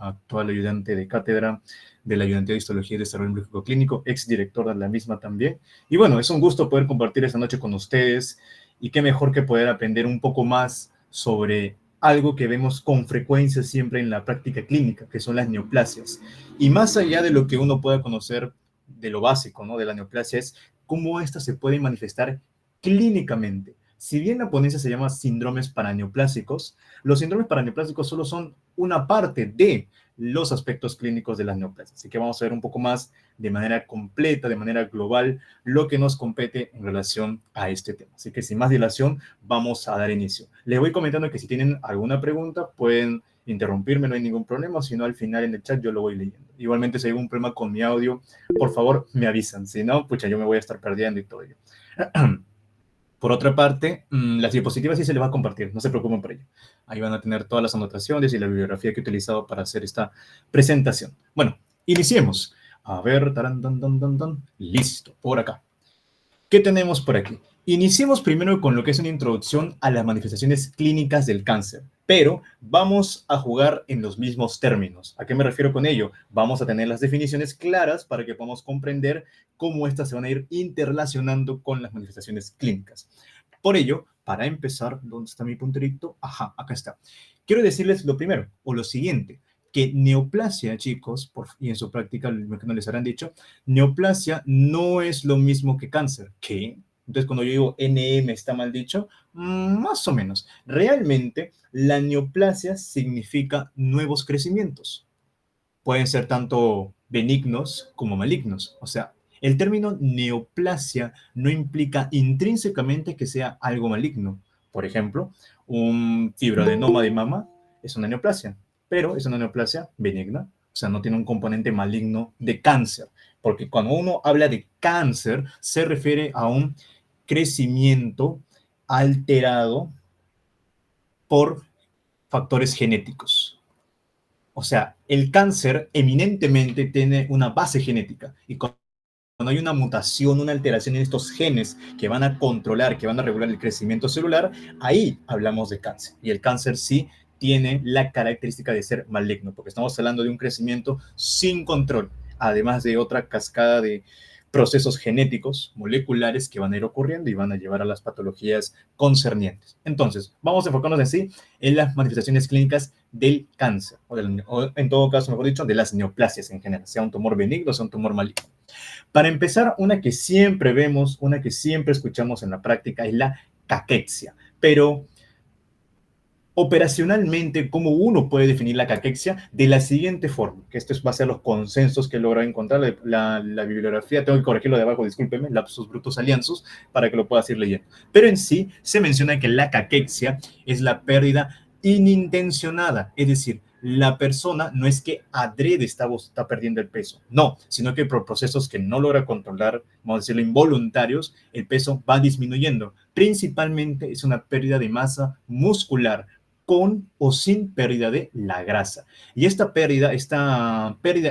actual ayudante de cátedra de la Ayudantía de Histología y Desarrollo Biológico Clínico, exdirector de la misma también. Y bueno, es un gusto poder compartir esta noche con ustedes y qué mejor que poder aprender un poco más sobre algo que vemos con frecuencia siempre en la práctica clínica, que son las neoplasias. Y más allá de lo que uno pueda conocer de lo básico, ¿no?, de la neoplasia, es cómo esta se puede manifestar clínicamente. Si bien la ponencia se llama síndromes paraneoplásicos, los síndromes paraneoplásicos solo son una parte de los aspectos clínicos de las neoplasias. Así que vamos a ver un poco más de manera completa, de manera global, lo que nos compete en relación a este tema. Así que sin más dilación, vamos a dar inicio. Les voy comentando que si tienen alguna pregunta, pueden interrumpirme, no hay ningún problema, si no al final en el chat yo lo voy leyendo. Igualmente si hay algún problema con mi audio, por favor me avisan, si no, pucha, yo me voy a estar perdiendo y todo ello. Por otra parte, las diapositivas sí se les va a compartir, no se preocupen por ello. Ahí van a tener todas las anotaciones y la bibliografía que he utilizado para hacer esta presentación. Bueno, iniciemos. A ver, listo, por acá. ¿Qué tenemos por aquí? Iniciemos primero con lo que es una introducción a las manifestaciones clínicas del cáncer, pero vamos a jugar en los mismos términos. ¿A qué me refiero con ello? Vamos a tener las definiciones claras para que podamos comprender cómo estas se van a ir interrelacionando con las manifestaciones clínicas. Por ello, para empezar, ¿dónde está mi punterito? Ajá, acá está. Quiero decirles lo primero, o lo siguiente, que neoplasia, chicos, y en su práctica, lo que no les habrán dicho, neoplasia no es lo mismo que cáncer. ¿Qué? Entonces, cuando yo digo NM está mal dicho, más o menos. Realmente, la neoplasia significa nuevos crecimientos. Pueden ser tanto benignos como malignos. O sea, el término neoplasia no implica intrínsecamente que sea algo maligno. Por ejemplo, un fibroadenoma de mama es una neoplasia, pero es una neoplasia benigna. O sea, no tiene un componente maligno de cáncer. Porque cuando uno habla de cáncer, se refiere a un crecimiento alterado por factores genéticos. O sea, el cáncer eminentemente tiene una base genética y cuando hay una mutación, una alteración en estos genes que van a controlar, que van a regular el crecimiento celular, ahí hablamos de cáncer. Y el cáncer sí tiene la característica de ser maligno, porque estamos hablando de un crecimiento sin control, además de otra cascada de procesos genéticos, moleculares que van a ir ocurriendo y van a llevar a las patologías concernientes. Entonces, vamos a enfocarnos así en las manifestaciones clínicas del cáncer, o en todo caso, mejor dicho, de las neoplasias en general, sea un tumor benigno o sea un tumor maligno. Para empezar, una que siempre vemos, una que siempre escuchamos en la práctica es la caquexia, pero operacionalmente, ¿cómo uno puede definir la caquexia? De la siguiente forma, que esto va a ser los consensos que he logrado encontrar, la bibliografía, tengo que corregirlo de abajo, discúlpenme, lapsus brutus alianzus, para que lo puedas ir leyendo. Pero en sí, se menciona que la caquexia es la pérdida inintencionada, es decir, la persona no es que adrede está perdiendo el peso, no, sino que por procesos que no logra controlar, vamos a decirlo, involuntarios, el peso va disminuyendo. Principalmente es una pérdida de masa muscular, con o sin pérdida de la grasa. Y esta pérdida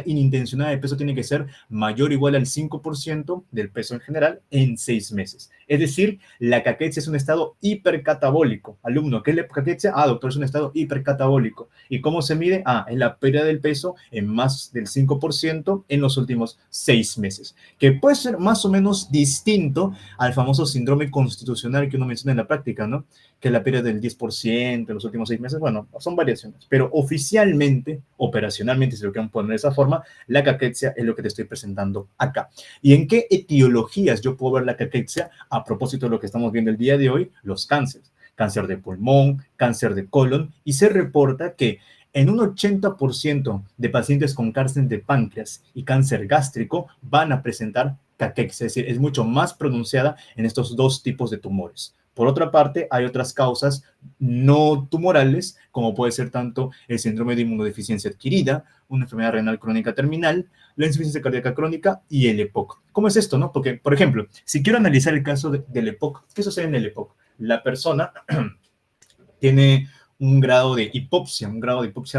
inintencionada de peso tiene que ser mayor o igual al 5% del peso en general en 6 meses. Es decir, la caquexia es un estado hipercatabólico. Alumno, ¿qué es la caquexia? Doctor, es un estado hipercatabólico. ¿Y cómo se mide? Es la pérdida del peso en más del 5% en los últimos 6 meses, que puede ser más o menos distinto al famoso síndrome constitucional que uno menciona en la práctica, ¿no? Que la pérdida del 10% en los últimos 6 meses, bueno, son variaciones, pero oficialmente, operacionalmente, si lo quieren poner de esa forma, la caquexia es lo que te estoy presentando acá. ¿Y en qué etiologías yo puedo ver la caquexia? A propósito de lo que estamos viendo el día de hoy, los cánceres. Cáncer de pulmón, cáncer de colon, y se reporta que en un 80% de pacientes con cáncer de páncreas y cáncer gástrico van a presentar caquexia, es decir, es mucho más pronunciada en estos dos tipos de tumores. Por otra parte, hay otras causas no tumorales, como puede ser tanto el síndrome de inmunodeficiencia adquirida, una enfermedad renal crónica terminal, la insuficiencia cardíaca crónica y el EPOC. ¿Cómo es esto, no? Porque, por ejemplo, si quiero analizar el caso del EPOC, ¿qué sucede en el EPOC? La persona tiene un grado de hipoxia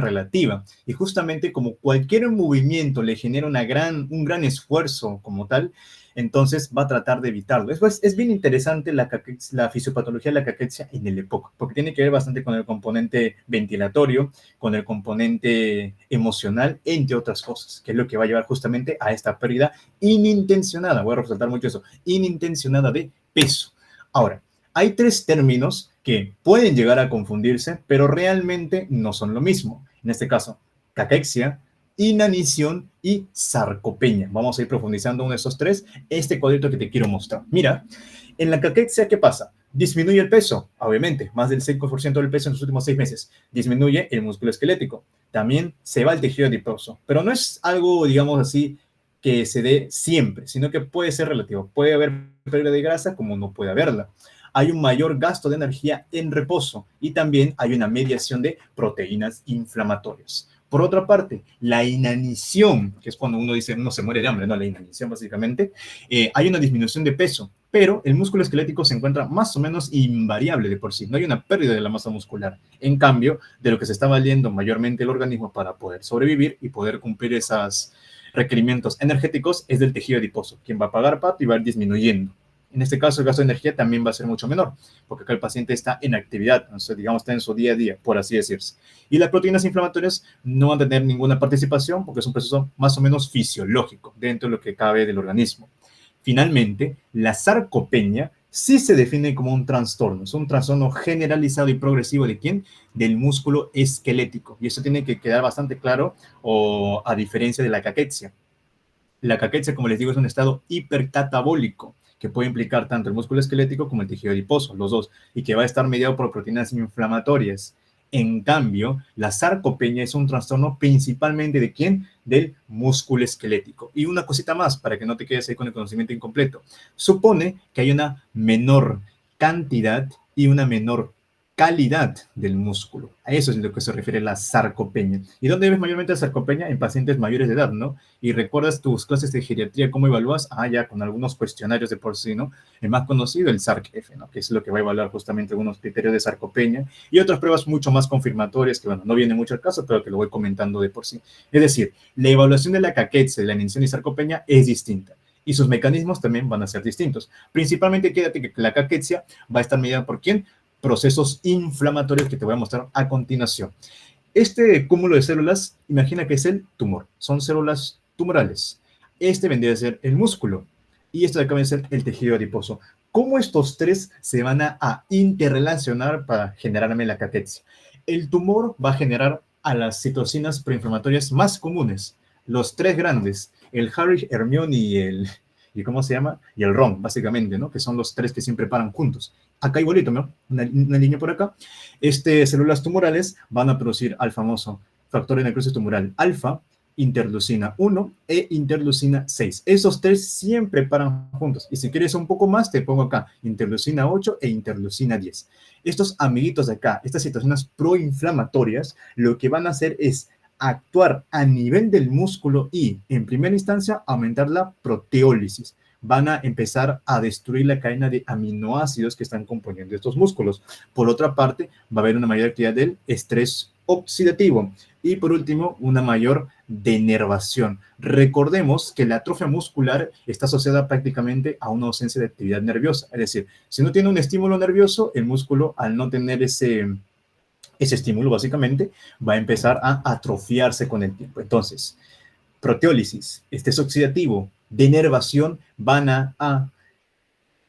relativa. Y justamente como cualquier movimiento le genera un gran esfuerzo como tal, entonces va a tratar de evitarlo. Después, es bien interesante la fisiopatología de la caquexia en el EPOC, porque tiene que ver bastante con el componente ventilatorio, con el componente emocional, entre otras cosas, que es lo que va a llevar justamente a esta pérdida inintencionada, voy a resaltar mucho eso, inintencionada de peso. Ahora, hay tres términos que pueden llegar a confundirse, pero realmente no son lo mismo. En este caso, caquexia, inanición y sarcopenia. Vamos a ir profundizando uno de esos tres. Este cuadrito que te quiero mostrar. Mira, en la caquexia, ¿qué pasa? Disminuye el peso, obviamente, más del 5% del peso en los últimos 6 meses. Disminuye el músculo esquelético. También se va el tejido adiposo, pero no es algo, digamos así, que se dé siempre, sino que puede ser relativo. Puede haber pérdida de grasa como no puede haberla. Hay un mayor gasto de energía en reposo y también hay una mediación de proteínas inflamatorias. Por otra parte, la inanición, que es cuando uno dice uno se muere de hambre, no, la inanición básicamente, hay una disminución de peso, pero el músculo esquelético se encuentra más o menos invariable de por sí, no hay una pérdida de la masa muscular. En cambio, de lo que se está valiendo mayormente el organismo para poder sobrevivir y poder cumplir esos requerimientos energéticos es del tejido adiposo, quien va a pagar pato y va a ir disminuyendo. En este caso, el gasto de energía también va a ser mucho menor, porque acá el paciente está en actividad, entonces, digamos, está en su día a día, por así decirse. Y las proteínas inflamatorias no van a tener ninguna participación, porque es un proceso más o menos fisiológico dentro de lo que cabe del organismo. Finalmente, la sarcopenia sí se define como un trastorno. Es un trastorno generalizado y progresivo ¿de quién? Del músculo esquelético. Y eso tiene que quedar bastante claro, o a diferencia de la caquexia. La caquexia, como les digo, es un estado hipercatabólico que puede implicar tanto el músculo esquelético como el tejido adiposo, los dos, y que va a estar mediado por proteínas inflamatorias. En cambio, la sarcopenia es un trastorno principalmente ¿de quién? Del músculo esquelético. Y una cosita más, para que no te quedes ahí con el conocimiento incompleto. Supone que hay una menor cantidad y una menor calidad del músculo. A eso es lo que se refiere la sarcopenia. ¿Y dónde ves mayormente la sarcopenia? En pacientes mayores de edad, ¿no? Y recuerdas tus clases de geriatría, ¿cómo evalúas? Ya con algunos cuestionarios de por sí, ¿no? El más conocido, el SARC-F, ¿no? Que es lo que va a evaluar justamente algunos criterios de sarcopenia y otras pruebas mucho más confirmatorias que, bueno, no viene mucho al caso, pero que lo voy comentando de por sí. Es decir, la evaluación de la caquexia, de la inanición y sarcopenia es distinta. Y sus mecanismos también van a ser distintos. Principalmente, quédate que la caquexia va a estar mediada por ¿quién? Procesos inflamatorios que te voy a mostrar a continuación. Este cúmulo de células, imagina que es el tumor. Son células tumorales. Este vendría a ser el músculo. Y esto de acá va a ser el tejido adiposo. ¿Cómo estos tres se van a interrelacionar para generarme la caquexia? El tumor va a generar a las citocinas proinflamatorias más comunes. Los tres grandes, el Harry, Hermione y ¿cómo se llama? Y el Ron, básicamente, ¿no? Que son los tres que siempre paran juntos. Acá igualito, ¿no? Una línea por acá. Células tumorales van a producir al famoso factor de necrosis tumoral alfa, interleucina 1 e interleucina 6. Esos tres siempre paran juntos. Y si quieres un poco más, te pongo acá interleucina 8 e interleucina 10. Estos amiguitos de acá, estas situaciones proinflamatorias, lo que van a hacer es actuar a nivel del músculo y, en primera instancia, aumentar la proteólisis. Van a empezar a destruir la cadena de aminoácidos que están componiendo estos músculos. Por otra parte, va a haber una mayor actividad del estrés oxidativo. Y por último, una mayor denervación. Recordemos que la atrofia muscular está asociada prácticamente a una ausencia de actividad nerviosa. Es decir, si no tiene un estímulo nervioso, el músculo, al no tener ese estímulo, básicamente, va a empezar a atrofiarse con el tiempo. Entonces, proteólisis, estrés oxidativo, denervación van a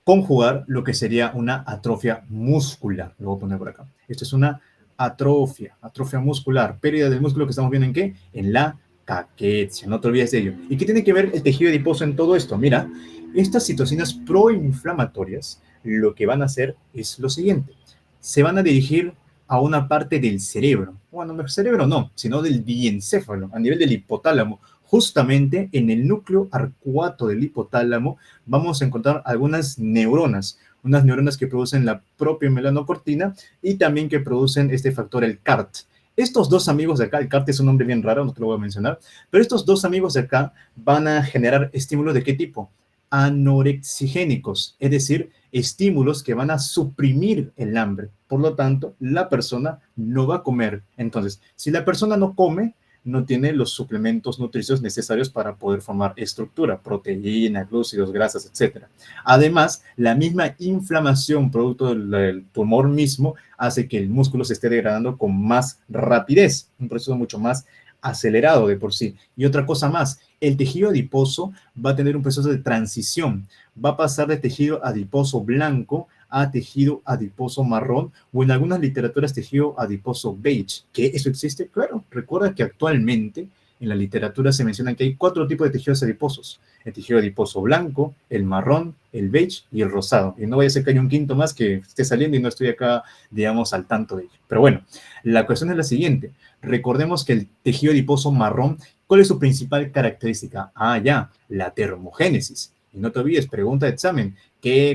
conjugar lo que sería una atrofia muscular. Lo voy a poner por acá. Esto es una atrofia muscular, pérdida del músculo que estamos viendo en qué? En la caquexia, no te olvides de ello. ¿Y qué tiene que ver el tejido adiposo en todo esto? Mira, estas citocinas proinflamatorias lo que van a hacer es lo siguiente. Se van a dirigir a una parte del cerebro. Bueno, el cerebro no, sino del diencéfalo, a nivel del hipotálamo. Justamente en el núcleo arcuato del hipotálamo vamos a encontrar algunas neuronas, unas neuronas que producen la propia melanocortina y también que producen este factor, el CART. Estos dos amigos de acá, el CART es un nombre bien raro, no te lo voy a mencionar, pero estos dos amigos de acá van a generar estímulos ¿de qué tipo? anorexigénicos, es decir, estímulos que van a suprimir el hambre. Por lo tanto, la persona no va a comer. Entonces, si la persona no come, no tiene los suplementos nutricios necesarios para poder formar estructura, proteína, glúcidos, grasas, etc. Además, la misma inflamación producto del tumor mismo hace que el músculo se esté degradando con más rapidez, un proceso mucho más acelerado de por sí. Y otra cosa más, el tejido adiposo va a tener un proceso de transición, va a pasar de tejido adiposo blanco a tejido adiposo marrón o en algunas literaturas tejido adiposo beige. ¿Qué eso existe? Claro, recuerda que actualmente en la literatura se menciona que hay 4 tipos de tejidos adiposos. El tejido adiposo blanco, el marrón, el beige y el rosado. Y no vaya a ser que haya un quinto más que esté saliendo y no estoy acá, digamos, al tanto de ello. Pero bueno, la cuestión es la siguiente. Recordemos que el tejido adiposo marrón, ¿cuál es su principal característica? Ah, ya, la termogénesis. Y no te olvides, pregunta de examen,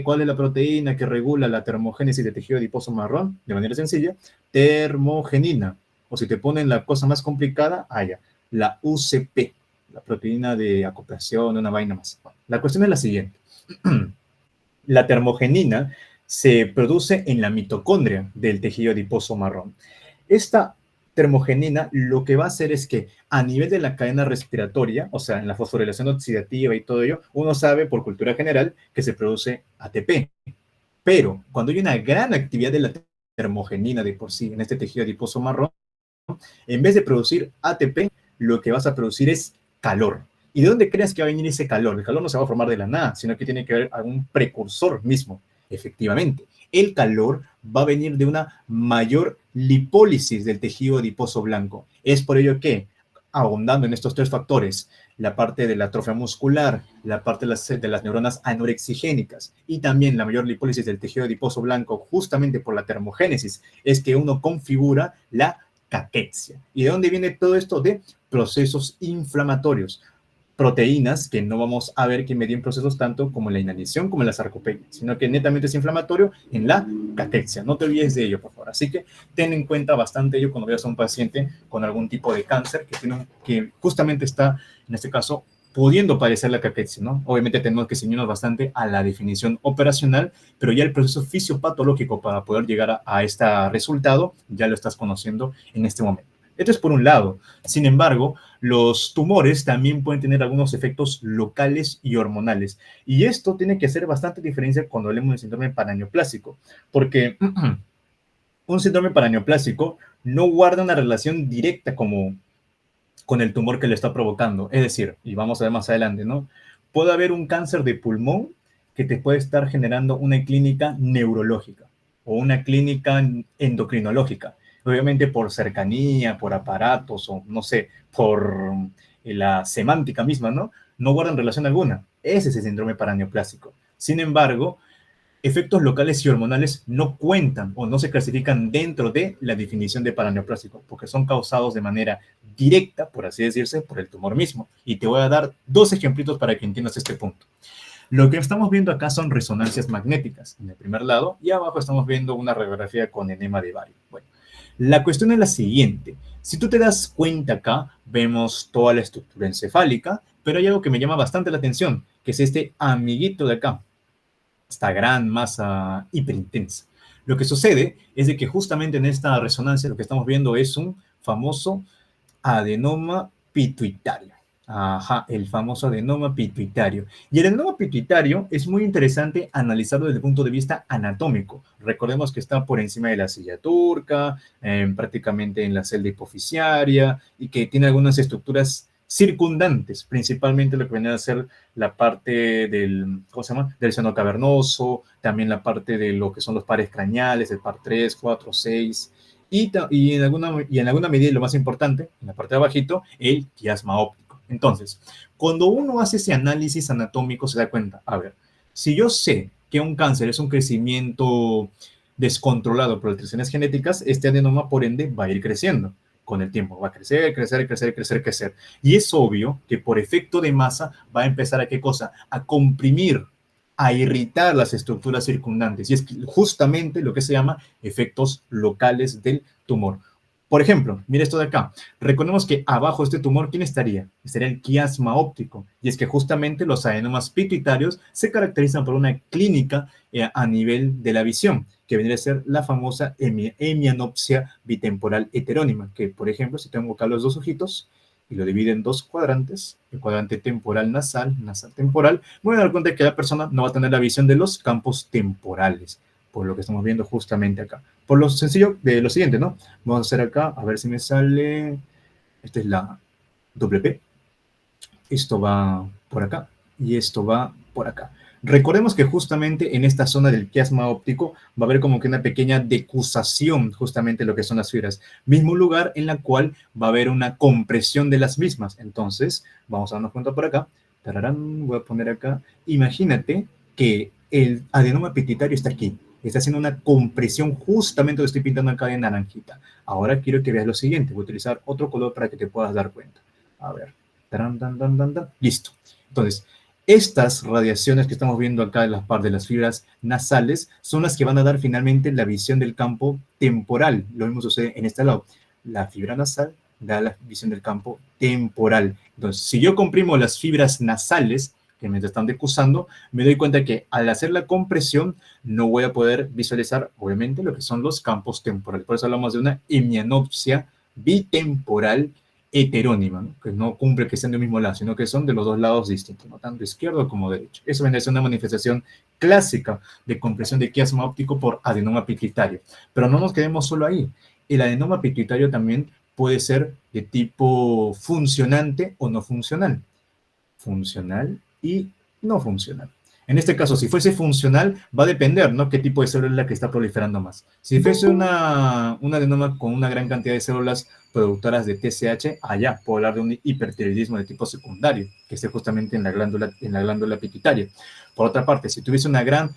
¿cuál es la proteína que regula la termogénesis de tejido adiposo marrón? De manera sencilla, termogenina. O si te ponen la cosa más complicada, ya, la UCP, la proteína de acoplación, una vaina más. Bueno, la cuestión es la siguiente. La termogenina se produce en la mitocondria del tejido adiposo marrón. Esta termogenina lo que va a hacer es que a nivel de la cadena respiratoria, o sea, en la fosforilación oxidativa y todo ello, uno sabe por cultura general que se produce ATP. Pero cuando hay una gran actividad de la termogenina de por sí en este tejido adiposo marrón, en vez de producir ATP, lo que vas a producir es calor. ¿Y de dónde crees que va a venir ese calor? El calor no se va a formar de la nada, sino que tiene que haber algún precursor mismo. Efectivamente, el calor va a venir de una mayor lipólisis del tejido adiposo blanco. Es por ello que, abundando en estos 3 factores, la parte de la atrofia muscular, la parte de las neuronas anorexigénicas y también la mayor lipólisis del tejido adiposo blanco, justamente por la termogénesis, es que uno configura la caquexia. ¿Y de dónde viene todo esto? De procesos inflamatorios, proteínas que no vamos a ver que medien procesos tanto como la inanición como la sarcopenia, sino que netamente es inflamatorio en la caquexia. No te olvides de ello, por favor. Así que ten en cuenta bastante ello cuando veas a un paciente con algún tipo de cáncer que justamente está, en este caso, pudiendo padecer la caquexia, ¿no? Obviamente tenemos que ceñirnos bastante a la definición operacional, pero ya el proceso fisiopatológico para poder llegar a este resultado ya lo estás conociendo en este momento. Esto es por un lado. Sin embargo, los tumores también pueden tener algunos efectos locales y hormonales. Y esto tiene que hacer bastante diferencia cuando hablemos de síndrome paraneoplásico, porque un síndrome paraneoplásico no guarda una relación directa como con el tumor que le está provocando. Es decir, y vamos a ver más adelante, ¿no? Puede haber un cáncer de pulmón que te puede estar generando una clínica neurológica o una clínica endocrinológica. Obviamente por cercanía, por aparatos o no sé, por la semántica misma, ¿no? No guardan relación alguna. Ese es el síndrome paraneoplásico. Sin embargo, efectos locales y hormonales no cuentan o no se clasifican dentro de la definición de paraneoplásico, porque son causados de manera directa, por así decirse, por el tumor mismo. Y te voy a dar 2 ejemplitos para que entiendas este punto. Lo que estamos viendo acá son resonancias magnéticas en el primer lado y abajo estamos viendo una radiografía con enema de bario. Bueno, la cuestión es la siguiente. Si tú te das cuenta acá, vemos toda la estructura encefálica, pero hay algo que me llama bastante la atención, que es este amiguito de acá, esta gran masa hiperintensa. Lo que sucede es de que justamente en esta resonancia lo que estamos viendo es un famoso adenoma pituitario. Ajá, el famoso adenoma pituitario. Y el adenoma pituitario es muy interesante analizarlo desde el punto de vista anatómico. Recordemos que está por encima de la silla turca, prácticamente en la celda hipoficiaria, y que tiene algunas estructuras circundantes, principalmente lo que viene a ser la parte del, ¿cómo se llama? Del seno cavernoso, también la parte de lo que son los pares craneales, el par 3, 4, 6, y en alguna medida, y lo más importante, en la parte de abajito, el quiasma óptico. Entonces, cuando uno hace ese análisis anatómico, se da cuenta, a ver, si yo sé que un cáncer es un crecimiento descontrolado por alteraciones genéticas, este adenoma, por ende, va a ir creciendo con el tiempo. Va a crecer, crecer, crecer, crecer, crecer. Y es obvio que por efecto de masa va a empezar a ¿qué cosa? A comprimir, a irritar las estructuras circundantes. Y es justamente lo que se llama efectos locales del tumor. Por ejemplo, mira esto de acá. Recordemos que abajo de este tumor, ¿quién estaría? Estaría el quiasma óptico. Y es que justamente los adenomas pituitarios se caracterizan por una clínica a nivel de la visión, que vendría a ser la famosa hemianopsia bitemporal heterónima, que, por ejemplo, si tengo acá los dos ojitos y lo divide en dos cuadrantes, el cuadrante temporal nasal, nasal temporal, me voy a dar cuenta de que la persona no va a tener la visión de los campos temporales, por lo que estamos viendo justamente acá. Por lo sencillo de lo siguiente, ¿no? Vamos a hacer acá, a ver si me sale. Esta es la WP. Esto va por acá y esto va por acá. Recordemos que justamente en esta zona del quiasma óptico va a haber como que una pequeña decusación, justamente lo que son las fibras. Mismo lugar en la cual va a haber una compresión de las mismas. Entonces, vamos a darnos cuenta por acá. Tararán, voy a poner acá. Imagínate que el adenoma pituitario está aquí. Está haciendo una compresión justamente lo estoy pintando acá de naranjita. Ahora quiero que veas lo siguiente. Voy a utilizar otro color para que te puedas dar cuenta. A ver. Listo. Entonces, estas radiaciones que estamos viendo acá en la parte de las fibras nasales son las que van a dar finalmente la visión del campo temporal. Lo mismo sucede en este lado. La fibra nasal da la visión del campo temporal. Entonces, si yo comprimo las fibras nasales, que me están decusando, me doy cuenta que al hacer la compresión no voy a poder visualizar, obviamente, lo que son los campos temporales. Por eso hablamos de una hemianopsia bitemporal heterónima, ¿no? Que no cumple que sean del mismo lado, sino que son de los dos lados distintos, ¿no? Tanto izquierdo como derecho. Eso viene a ser una manifestación clásica de compresión de quiasma óptico por adenoma pituitario. Pero no nos quedemos solo ahí. El adenoma pituitario también puede ser de tipo funcionante o no funcional. Funcional y no funcional. En este caso, si fuese funcional, va a depender, ¿no? Qué tipo de célula es la que está proliferando más. Si fuese una adenoma con una gran cantidad de células productoras de TSH, allá puedo hablar de un hipertiroidismo de tipo secundario, que esté justamente en la glándula pituitaria. Por otra parte, si tuviese una gran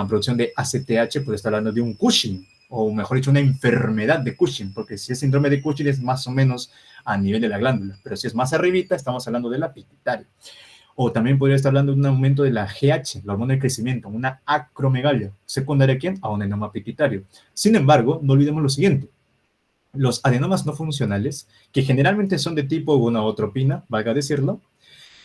producción de ACTH, puede estar hablando de un Cushing, o mejor dicho, una enfermedad de Cushing, porque si es síndrome de Cushing es más o menos a nivel de la glándula, pero si es más arribita, estamos hablando de la pituitaria. O también podría estar hablando de un aumento de la GH, la hormona de crecimiento, una acromegalia, secundaria a ¿quién? A un adenoma pituitario. Sin embargo, no olvidemos lo siguiente. Los adenomas no funcionales, que generalmente son de tipo gonadotropina, valga decirlo,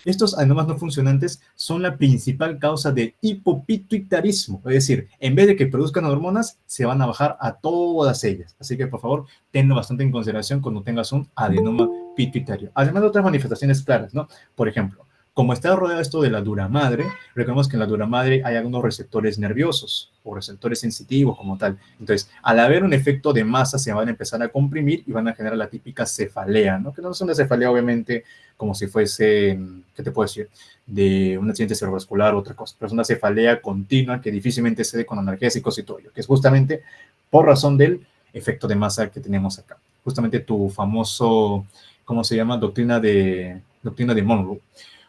estos adenomas no funcionantes son la principal causa de hipopituitarismo, es decir, en vez de que produzcan hormonas, se van a bajar a todas ellas. Así que, por favor, tenlo bastante en consideración cuando tengas un adenoma pituitario. Además de otras manifestaciones claras, ¿no? Por ejemplo, como está rodeado esto de la dura madre, recordemos que en la dura madre hay algunos receptores nerviosos o receptores sensitivos como tal. Entonces, al haber un efecto de masa, se van a empezar a comprimir y van a generar la típica cefalea, ¿no? Que no es una cefalea, obviamente, como si fuese, ¿qué te puedo decir? De un accidente cerebrovascular o otra cosa, pero es una cefalea continua que difícilmente cede con analgésicos y todo ello, que es justamente por razón del efecto de masa que tenemos acá. Justamente tu famoso, ¿cómo se llama? Doctrina de Monroe.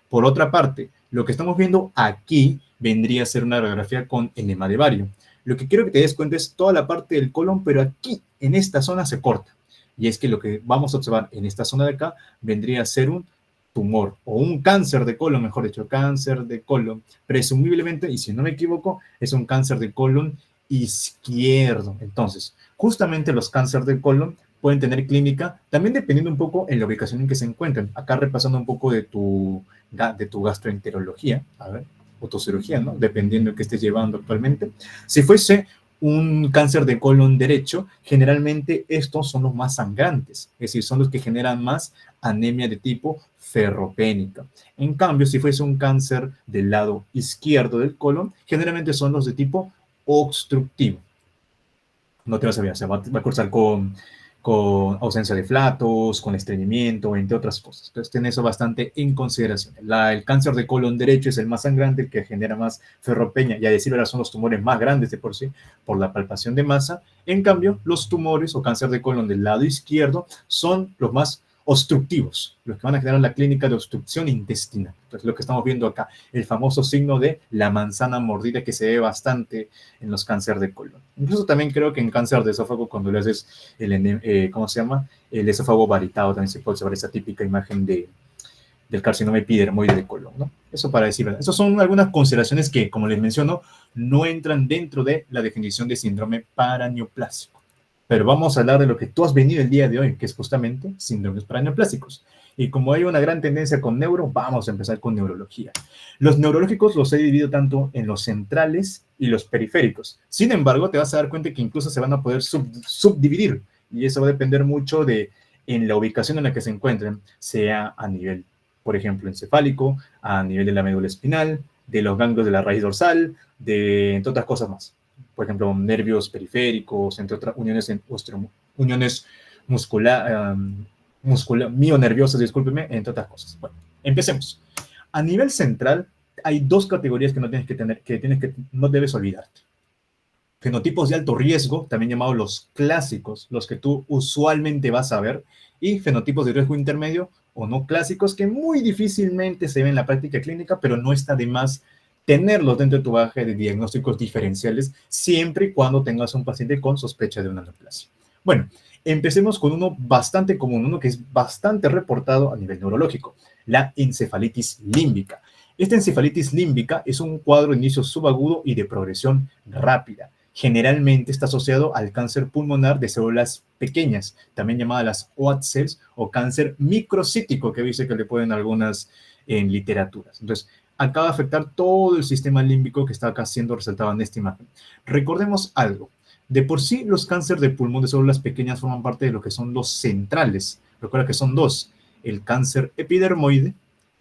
Por otra parte, lo que estamos viendo aquí vendría a ser una radiografía con enema de bario. Lo que quiero que te des cuenta es toda la parte del colon, pero aquí, en esta zona, se corta. Y es que lo que vamos a observar en esta zona de acá vendría a ser un tumor o un cáncer de colon, mejor dicho, cáncer de colon. Presumiblemente, y si no me equivoco, es un cáncer de colon izquierdo. Entonces, justamente los cánceres de colon pueden tener clínica, también dependiendo un poco en la ubicación en que se encuentren. Acá repasando un poco de tu gastroenterología, a ver, o tu cirugía, ¿no? Dependiendo de qué estés llevando actualmente. Si fuese un cáncer de colon derecho, generalmente estos son los más sangrantes, es decir, son los que generan más anemia de tipo ferropénica. En cambio, si fuese un cáncer del lado izquierdo del colon, generalmente son los de tipo obstructivo. No te vas a ver, se va a cursar con ausencia de flatos, con estreñimiento, entre otras cosas. Entonces, ten eso bastante en consideración. El cáncer de colon derecho es el más sangrante, el que genera más ferropenia, y a decir verdad son los tumores más grandes de por sí, por la palpación de masa. En cambio, los tumores o cáncer de colon del lado izquierdo son los más obstructivos, los que van a generar la clínica de obstrucción intestinal. Entonces, lo que estamos viendo acá, el famoso signo de la manzana mordida que se ve bastante en los cánceres de colon. Incluso también creo que en cáncer de esófago, cuando le haces ¿cómo se llama? El esófago varitado, también se puede observar esa típica imagen del carcinoma epidermoide de colon, ¿no? Eso para decir, ¿verdad? Esas son algunas consideraciones que, como les menciono, no entran dentro de la definición de síndrome paraneoplásico. Pero vamos a hablar de lo que tú has venido el día de hoy, que es justamente síndromes paraneoplásicos. Y como hay una gran tendencia con neuro, vamos a empezar con neurología. Los neurológicos los he dividido tanto en los centrales y los periféricos. Sin embargo, te vas a dar cuenta que incluso se van a poder subdividir. Y eso va a depender mucho de en la ubicación en la que se encuentren, sea a nivel, por ejemplo, encefálico, a nivel de la médula espinal, de los ganglios de la raíz dorsal, entre otras cosas más. Por ejemplo, nervios periféricos, entre otras uniones muscular, mionerviosas, discúlpeme, entre otras cosas. Bueno, empecemos. A nivel central, hay dos categorías que no tienes que tener, no debes olvidarte. Fenotipos de alto riesgo, también llamados los clásicos, los que tú usualmente vas a ver, y fenotipos de riesgo intermedio o no clásicos, que muy difícilmente se ven en la práctica clínica, pero no está de más tenerlos dentro de tu bagaje de diagnósticos diferenciales, siempre y cuando tengas un paciente con sospecha de una neoplasia. Bueno, empecemos con uno bastante común, uno que es bastante reportado a nivel neurológico, la encefalitis límbica. Esta encefalitis límbica es un cuadro de inicio subagudo y de progresión rápida. Generalmente está asociado al cáncer pulmonar de células pequeñas, también llamadas las OAT cells o cáncer microcítico, que dice que le ponen algunas en literaturas. Entonces, acaba de afectar todo el sistema límbico que está acá siendo resaltado en esta imagen. Recordemos algo. De por sí, los cánceres de pulmón de células pequeñas forman parte de lo que son los centrales. Recuerda que son dos, el cáncer epidermoide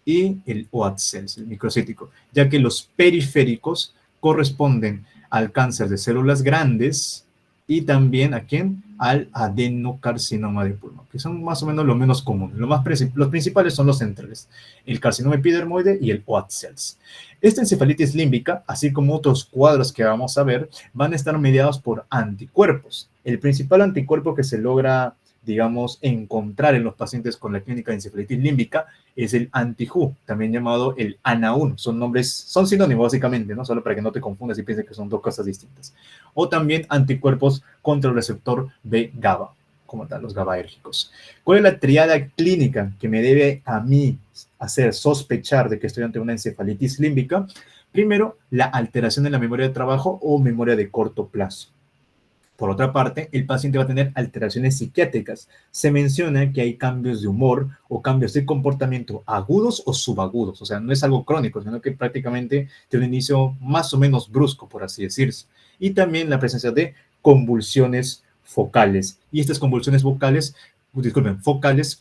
y el OAT cells, el microcítico, ya que los periféricos corresponden al cáncer de células grandes y también a quién, al adenocarcinoma de pulmón, que son más o menos lo menos común. Los principales son los centrales, el carcinoma epidermoide y el OAT cells. Esta encefalitis límbica, así como otros cuadros que vamos a ver, van a estar mediados por anticuerpos. El principal anticuerpo que se logra, digamos, encontrar en los pacientes con la clínica de encefalitis límbica es el anti-Hu, también llamado el ANA1. Son sinónimos básicamente, ¿no? Solo para que no te confundas y pienses que son dos cosas distintas. O también anticuerpos contra el receptor B-GABA, como tal, los GABAérgicos. ¿Cuál es la triada clínica que me debe a mí hacer sospechar de que estoy ante una encefalitis límbica? Primero, la alteración en la memoria de trabajo o memoria de corto plazo. Por otra parte, el paciente va a tener alteraciones psiquiátricas. Se menciona que hay cambios de humor o cambios de comportamiento agudos o subagudos. O sea, no es algo crónico, sino que prácticamente tiene un inicio más o menos brusco, por así decirse. Y también la presencia de convulsiones focales. Y estas convulsiones focales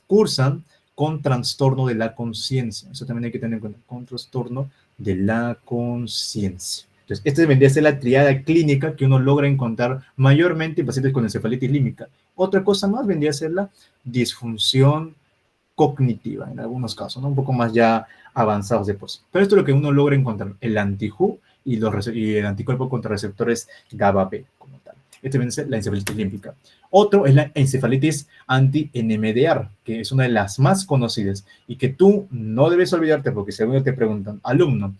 cursan con trastorno de la conciencia. Eso también hay que tener en cuenta, con trastorno de la conciencia. Entonces, esta vendría a ser la triada clínica que uno logra encontrar mayormente en pacientes con encefalitis límbica. Otra cosa más vendría a ser la disfunción cognitiva, en algunos casos, ¿no? Un poco más ya avanzados de por sí. Pero esto es lo que uno logra encontrar, el anti-Hu y el anticuerpo contra receptores GABA-B, como tal. Este viene a ser la encefalitis límbica. Otro es la encefalitis anti-NMDA, que es una de las más conocidas y que tú no debes olvidarte porque según te preguntan, alumno,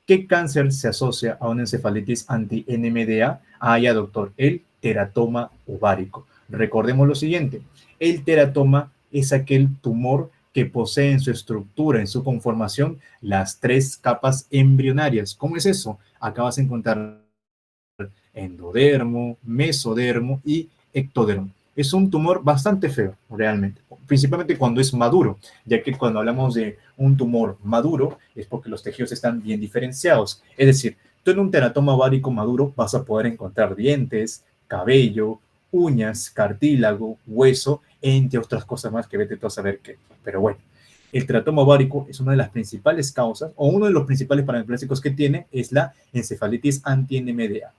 ¿qué cáncer se asocia a una encefalitis anti-NMDA? Ah, ya, doctor, el teratoma ovárico. Recordemos lo siguiente, el teratoma es aquel tumor que posee en su estructura, en su conformación, las 3 capas embrionarias. ¿Cómo es eso? Acá vas a encontrar endodermo, mesodermo y ectodermo. Es un tumor bastante feo, realmente, principalmente cuando es maduro, ya que cuando hablamos de un tumor maduro es porque los tejidos están bien diferenciados. Es decir, tú en un teratoma ovárico maduro vas a poder encontrar dientes, cabello, uñas, cartílago, hueso, entre otras cosas más que vete tú a saber qué. Pero bueno, el teratoma ovárico es una de las principales causas, o uno de los principales paraneoplásicos que tiene es la encefalitis anti-NMDA.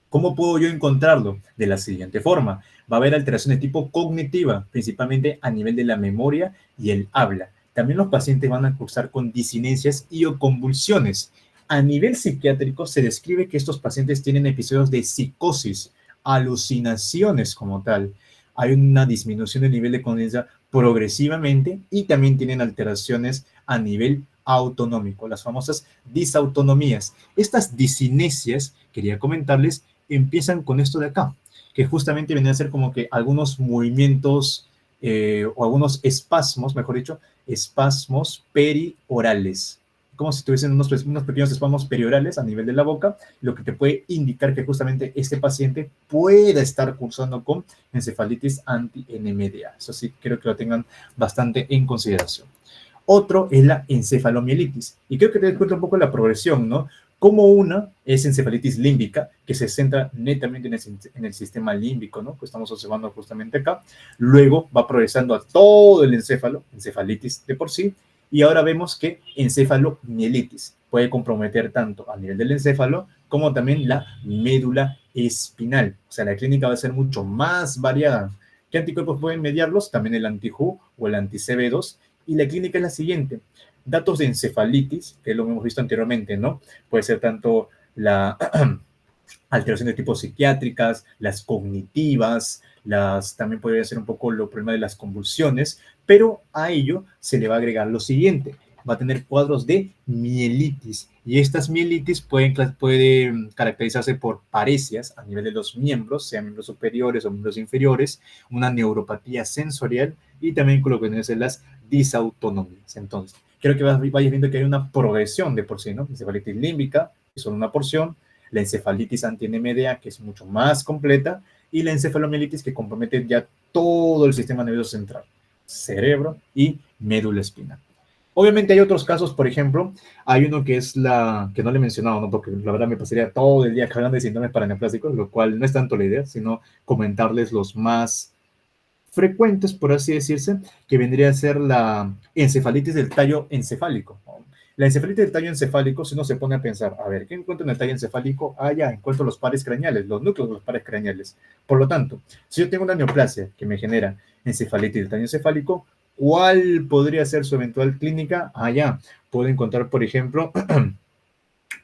¿Cómo puedo yo encontrarlo? De la siguiente forma. Va a haber alteraciones de tipo cognitiva, principalmente a nivel de la memoria y el habla. También los pacientes van a cursar con disinencias y o convulsiones. A nivel psiquiátrico se describe que estos pacientes tienen episodios de psicosis, alucinaciones como tal. Hay una disminución del nivel de conciencia progresivamente y también tienen alteraciones a nivel autonómico, las famosas disautonomías. Estas disinesias, quería comentarles, empiezan con esto de acá, que justamente vienen a ser como que algunos movimientos o algunos espasmos, mejor dicho, espasmos periorales. como si tuviesen unos pequeños espasmos periorales a nivel de la boca, lo que te puede indicar que justamente este paciente pueda estar cursando con encefalitis anti-NMDA. Eso sí, creo que lo tengan bastante en consideración. Otro es la encefalomielitis. Y creo que te das cuenta un poco de la progresión, ¿no? Como una es encefalitis límbica, que se centra netamente en el sistema límbico, ¿no? Que estamos observando justamente acá. Luego va progresando a todo el encéfalo, encefalitis de por sí, y ahora vemos que encefalomielitis puede comprometer tanto a nivel del encéfalo como también la médula espinal. O sea, la clínica va a ser mucho más variada. ¿Qué anticuerpos pueden mediarlos? También el anti-HU o el anti-CB2. Y la clínica es la siguiente. Datos de encefalitis, que lo hemos visto anteriormente, ¿no? Puede ser tanto la alteración de tipo psiquiátricas, las cognitivas, también puede ser un poco lo problema de las convulsiones, pero a ello se le va a agregar lo siguiente. Va a tener cuadros de mielitis y estas mielitis pueden caracterizarse por parecias a nivel de los miembros, sean miembros superiores o miembros inferiores, una neuropatía sensorial y también con lo que deben las disautonomías. Entonces, creo que vayas viendo que hay una progresión de por sí, ¿no? Encefalitis límbica, que son una porción, la encefalitis anti-NMDA, que es mucho más completa, y la encefalomielitis, que compromete ya todo el sistema nervioso central, cerebro y médula espinal. Obviamente hay otros casos, por ejemplo, hay uno que es que no le he mencionado, ¿no? Porque la verdad me pasaría todo el día hablando de síndromes paraneoplásicos, lo cual no es tanto la idea, sino comentarles los más frecuentes, por así decirse, que vendría a ser la encefalitis del tallo encefálico. La encefalitis del tallo encefálico, si uno se pone a pensar, a ver, ¿qué encuentro en el tallo encefálico? Ah, ya, encuentro los pares craneales, los núcleos de los pares craneales. Por lo tanto, si yo tengo una neoplasia que me genera encefalitis del tallo encefálico, ¿cuál podría ser su eventual clínica? Ah, ya, puedo encontrar, por ejemplo,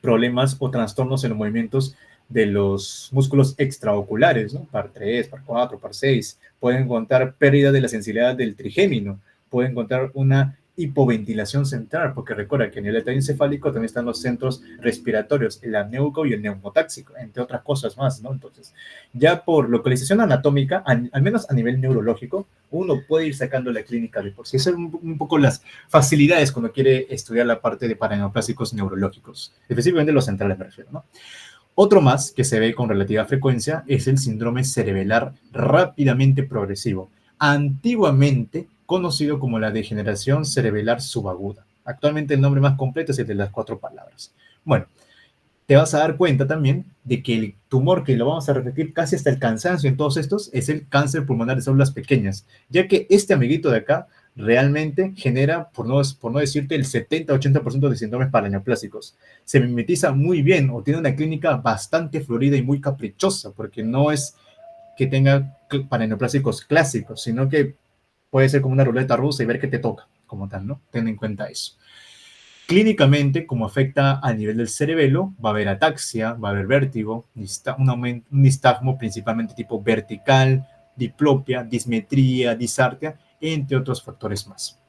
problemas o trastornos en los movimientos de los músculos extraoculares, ¿no? Par 3, par 4, par 6. Pueden encontrar pérdida de la sensibilidad del trigémino. Pueden encontrar una hipoventilación central, porque recuerda que en el tallo encefálico también están los centros respiratorios, el aneuco y el neumotáxico, entre otras cosas más, ¿no? Entonces, ya por localización anatómica, al menos a nivel neurológico, uno puede ir sacando la clínica de por sí. Esas son un poco las facilidades cuando quiere estudiar la parte de paraneoplásicos neurológicos, específicamente los centrales me refiero, ¿no? Otro más que se ve con relativa frecuencia es el síndrome cerebelar rápidamente progresivo, antiguamente conocido como la degeneración cerebelar subaguda. Actualmente el nombre más completo es el de las 4 palabras. Bueno, te vas a dar cuenta también de que el tumor, que lo vamos a repetir casi hasta el cansancio en todos estos, es el cáncer pulmonar de células pequeñas, ya que este amiguito de acá realmente genera, por no decirte, el 70-80% de síndromes paraneoplásicos. Se mimetiza muy bien o tiene una clínica bastante florida y muy caprichosa, porque no es que tenga paraneoplásicos clásicos, sino que puede ser como una ruleta rusa y ver qué te toca, como tal, ¿no? Ten en cuenta eso. Clínicamente, como afecta a nivel del cerebelo, va a haber ataxia, va a haber vértigo, un nistagmo principalmente tipo vertical, diplopia, dismetría, disartria, entre otros factores más.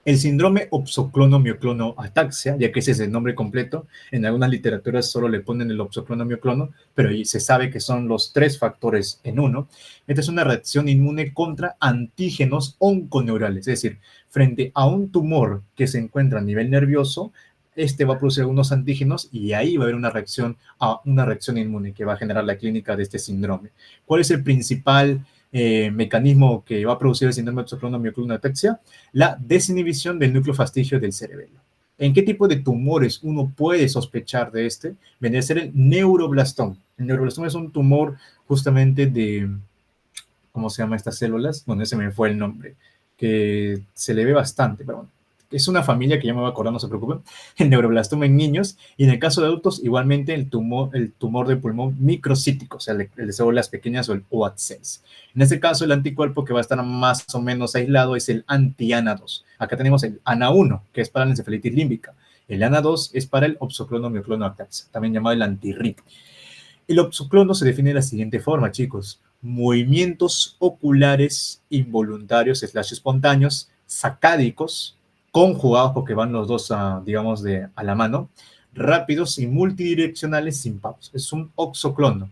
El síndrome opsoclono-mioclono ataxia, ya que ese es el nombre completo, en algunas literaturas solo le ponen el opsoclono-mioclono, pero se sabe que son los 3 factores en uno. Esta es una reacción inmune contra antígenos onconeurales, es decir, frente a un tumor que se encuentra a nivel nervioso, este va a producir algunos antígenos y ahí va a haber una reacción inmune que va a generar la clínica de este síndrome. ¿Cuál es el principal mecanismo que va a producir el síndrome de opsoclono-mioclono ataxia? La desinhibición del núcleo fastigio del cerebelo. ¿En qué tipo de tumores uno puede sospechar de este? Vendría a ser el neuroblastoma. El neuroblastoma es un tumor justamente de, ¿cómo se llama estas células? Bueno, ese me fue el nombre, que se le ve bastante, pero bueno, es una familia que ya me voy a acordar, no se preocupen, el neuroblastoma en niños, y en el caso de adultos, igualmente el tumor de pulmón microcítico, o sea, el de células pequeñas o el OAT cells. En este caso, el anticuerpo que va a estar más o menos aislado es el anti-ANA2. Acá tenemos el ANA1, que es para la encefalitis límbica. El ANA2 es para el opsoclono-mioclono ataxia, también llamado el anti-RIC. El opsoclono se define de la siguiente forma, chicos. Movimientos oculares involuntarios, espontáneos, sacádicos, conjugados porque van los dos, digamos, a la mano, rápidos y multidireccionales sin pausa. Es un oxoclono.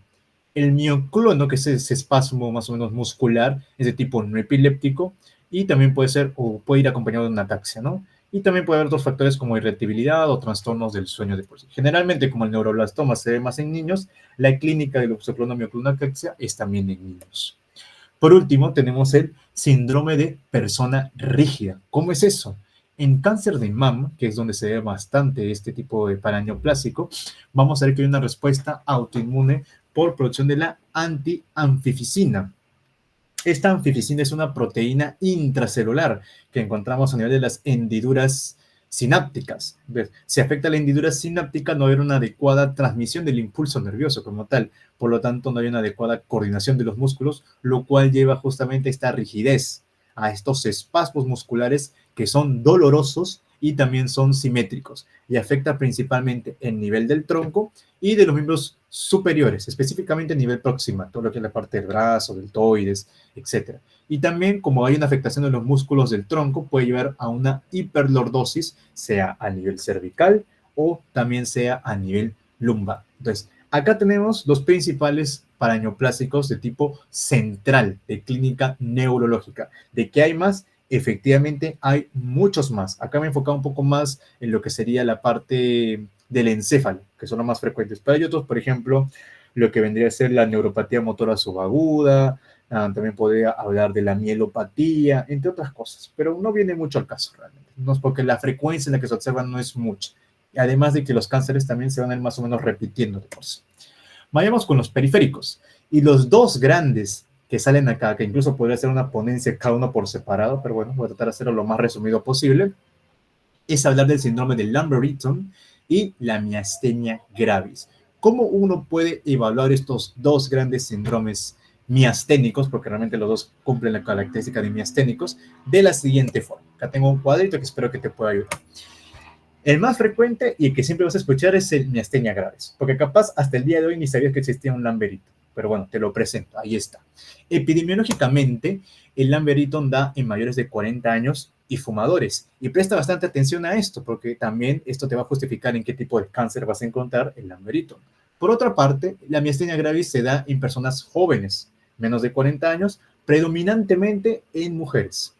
El mioclono, que es ese espasmo más o menos muscular, es de tipo no epiléptico y también puede ser o puede ir acompañado de una ataxia, ¿no? Y también puede haber otros factores como irritabilidad o trastornos del sueño de por sí. Generalmente, como el neuroblastoma se ve más en niños, la clínica de oxoclonomioclonocalcia es también en niños. Por último, tenemos el síndrome de persona rígida. ¿Cómo es eso? En cáncer de mama, que es donde se ve bastante este tipo de paraneoplásico, vamos a ver que hay una respuesta autoinmune por producción de la antiamfifisina. Esta anfifisina es una proteína intracelular que encontramos a nivel de las hendiduras sinápticas. ¿Ves? Si afecta la hendidura sináptica, no hay una adecuada transmisión del impulso nervioso como tal. Por lo tanto, no hay una adecuada coordinación de los músculos, lo cual lleva justamente a esta rigidez, a estos espasmos musculares que son dolorosos y también son simétricos y afecta principalmente el nivel del tronco y de los miembros superiores, específicamente a nivel proximal, todo lo que es la parte del brazo, deltoides, etcétera. Y también, como hay una afectación de los músculos del tronco, puede llevar a una hiperlordosis, sea a nivel cervical o también sea a nivel lumbar. Entonces, acá tenemos los principales paraneoplásicos de tipo central, de clínica neurológica. ¿De qué hay más? Efectivamente, hay muchos más. Acá me he enfocado un poco más en lo que sería la parte del encéfalo, que son los más frecuentes. Pero hay otros, por ejemplo, lo que vendría a ser la neuropatía motora subaguda, también podría hablar de la mielopatía, entre otras cosas, pero no viene mucho al caso realmente, no es porque la frecuencia en la que se observan no es mucha, además de que los cánceres también se van a ir más o menos repitiendo de por sí. Vayamos con los periféricos, y los dos grandes que salen acá, que incluso podría ser una ponencia cada uno por separado, pero bueno, voy a tratar de hacerlo lo más resumido posible, es hablar del síndrome de Lambert-Eaton y la miastenia gravis. ¿Cómo uno puede evaluar estos dos grandes síndromes miasténicos, porque realmente los dos cumplen la característica de miasténicos, de la siguiente forma? Acá tengo un cuadrito que espero que te pueda ayudar. El más frecuente y el que siempre vas a escuchar es el miastenia gravis, porque capaz hasta el día de hoy ni sabías que existía un Lambert-Eaton, pero bueno, te lo presento, ahí está. Epidemiológicamente, el Lambert-Eaton da en mayores de 40 años y fumadores, y presta bastante atención a esto, porque también esto te va a justificar en qué tipo de cáncer vas a encontrar el Lambert-Eaton. Por otra parte, la miastenia gravis se da en personas jóvenes, menos de 40 años, predominantemente en mujeres.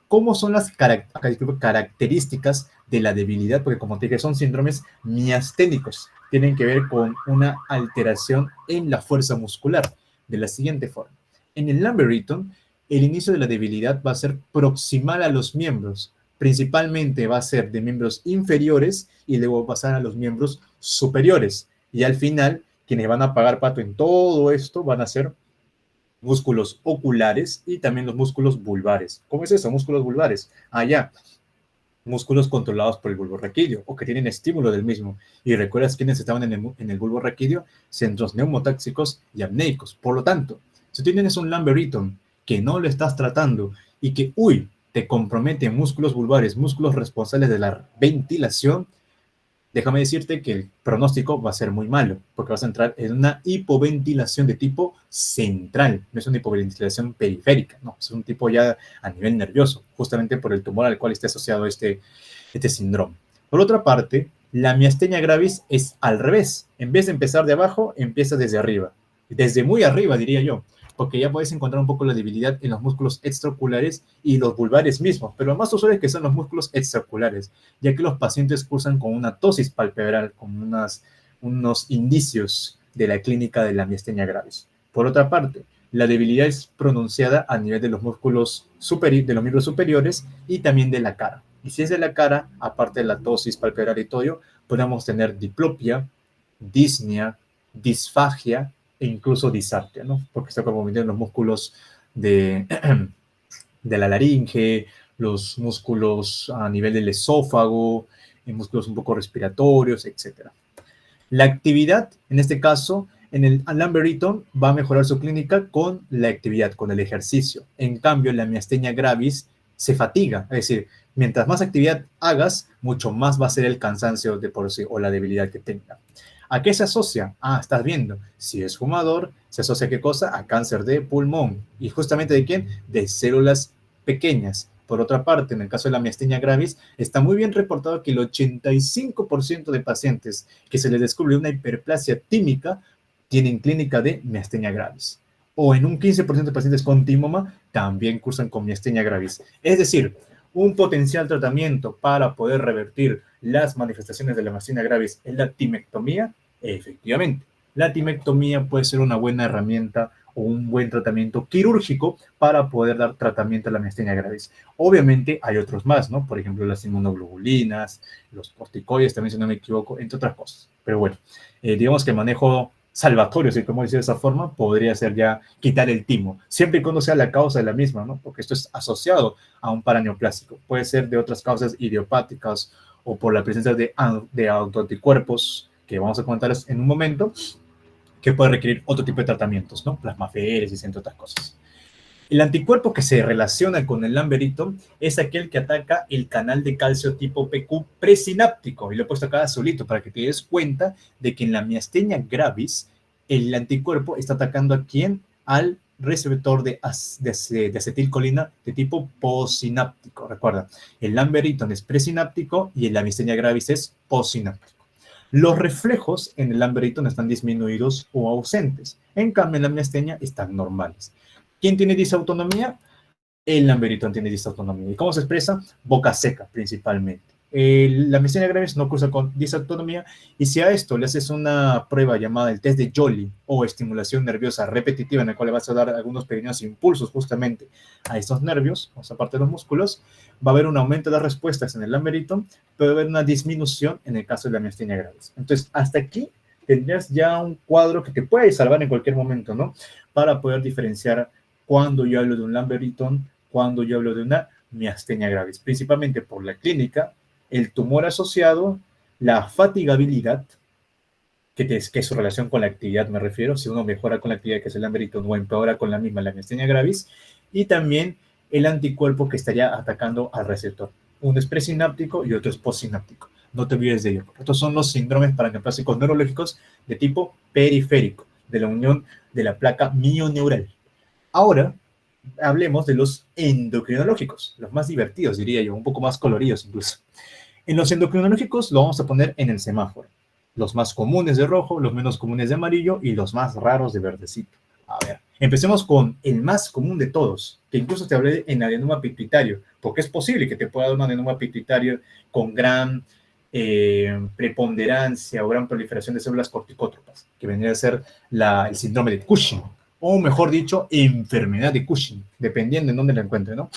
¿Cómo son las características de la debilidad? Porque como te dije, son síndromes miasténicos. Tienen que ver con una alteración en la fuerza muscular de la siguiente forma. En el Lambert-Eaton, el inicio de la debilidad va a ser proximal a los miembros. Principalmente va a ser de miembros inferiores y luego pasar a los miembros superiores. Y al final, quienes van a pagar pato en todo esto van a ser músculos oculares y también los músculos vulvares. ¿Cómo es eso? Músculos vulvares. Ya, músculos controlados por el bulbo raquídeo o que tienen estímulo del mismo. Y recuerdas quiénes estaban en el bulbo raquídeo, centros neumotáxicos y apneicos. Por lo tanto, si tú tienes un Lambert-Eaton que no lo estás tratando y que, te compromete músculos vulvares, músculos responsables de la ventilación, déjame decirte que el pronóstico va a ser muy malo, porque vas a entrar en una hipoventilación de tipo central, no es una hipoventilación periférica, no, es un tipo ya a nivel nervioso, justamente por el tumor al cual está asociado este síndrome. Por otra parte, la miastenia gravis es al revés, en vez de empezar de abajo, empieza desde arriba, desde muy arriba diría yo, porque ya puedes encontrar un poco la debilidad en los músculos extraoculares y los vulvares mismos, pero lo más usual es que son los músculos extraoculares, ya que los pacientes cursan con una tosis palpebral, con unos indicios de la clínica de la miastenia gravis. Por otra parte, la debilidad es pronunciada a nivel de los músculos de los miembros superiores y también de la cara. Y si es de la cara, aparte de la tosis palpebral y todo, podemos tener diplopia, disnea, disfagia e incluso disartria, ¿no? Porque está comprometiendo los músculos de, de la laringe, los músculos a nivel del esófago, músculos un poco respiratorios, etcétera. La actividad, en este caso, en el Lambert-Eaton va a mejorar su clínica con la actividad, con el ejercicio. En cambio, la miastenia gravis se fatiga, es decir, mientras más actividad hagas, mucho más va a ser el cansancio de por sí o la debilidad que tenga. ¿A qué se asocia? Estás viendo, si es fumador, se asocia a qué cosa? A cáncer de pulmón. ¿Y justamente de quién? De células pequeñas. Por otra parte, en el caso de la miastenia gravis, está muy bien reportado que el 85% de pacientes que se les descubre una hiperplasia tímica tienen clínica de miastenia gravis. O en un 15% de pacientes con timoma también cursan con miastenia gravis. Es decir, Un potencial tratamiento para poder revertir las manifestaciones de la miastenia gravis es la timectomía. Efectivamente, la timectomía puede ser una buena herramienta o un buen tratamiento quirúrgico para poder dar tratamiento a la miastenia gravis. Obviamente hay otros más, ¿no? Por ejemplo, las inmunoglobulinas, los corticoides, también si no me equivoco, entre otras cosas. Pero bueno, digamos que el manejo salvatorio, si como decir de esa forma, podría ser ya quitar el timo, siempre y cuando sea la causa de la misma, ¿no? Porque esto es asociado a un paraneoplásico. Puede ser de otras causas idiopáticas o por la presencia de autoanticuerpos, que vamos a comentar en un momento, que puede requerir otro tipo de tratamientos, ¿no? Plasmaféresis, entre otras cosas. El anticuerpo que se relaciona con el lamberito es aquel que ataca el canal de calcio tipo PQ presináptico. Y lo he puesto acá azulito para que te des cuenta de que en la miastenia gravis el anticuerpo está atacando a quién? Al receptor de acetilcolina de tipo posináptico. Recuerda, el lamberito es presináptico y en la miastenia gravis es posináptico. Los reflejos en el lamberito están disminuidos o ausentes. En cambio, en la miastenia están normales. ¿Quién tiene disautonomía? El lamberitón tiene disautonomía. ¿Y cómo se expresa? Boca seca, principalmente. La miastenia gravis no cursa con disautonomía, y si a esto le haces una prueba llamada el test de Joly o estimulación nerviosa repetitiva, en la cual le vas a dar algunos pequeños impulsos justamente a estos nervios, o sea, aparte de los músculos, va a haber un aumento de las respuestas en el lamberitón, pero va a haber una disminución en el caso de la miastenia gravis. Entonces, hasta aquí tendrías ya un cuadro que te puede salvar en cualquier momento, ¿no? Para poder diferenciar cuando yo hablo de un lamberitón, cuando yo hablo de una miastenia gravis, principalmente por la clínica, el tumor asociado, la fatigabilidad, que es su relación con la actividad, me refiero, si uno mejora con la actividad que es el lamberitón o empeora con la misma la miastenia gravis, y también el anticuerpo que estaría atacando al receptor. Uno es presináptico y otro es postsináptico. No te olvides de ello. Estos son los síndromes paraneoplásicos neurológicos de tipo periférico, de la unión de la placa mioneural. Ahora, hablemos de los endocrinológicos, los más divertidos, diría yo, un poco más coloridos incluso. En los endocrinológicos lo vamos a poner en el semáforo. Los más comunes de rojo, los menos comunes de amarillo y los más raros de verdecito. A ver, empecemos con el más común de todos, que incluso te hablé en adenoma pituitario, porque es posible que te pueda dar un adenoma pituitario con gran preponderancia o gran proliferación de células corticótropas, que vendría a ser el síndrome de Cushing, o mejor dicho, enfermedad de Cushing, dependiendo en dónde la encuentre, ¿no?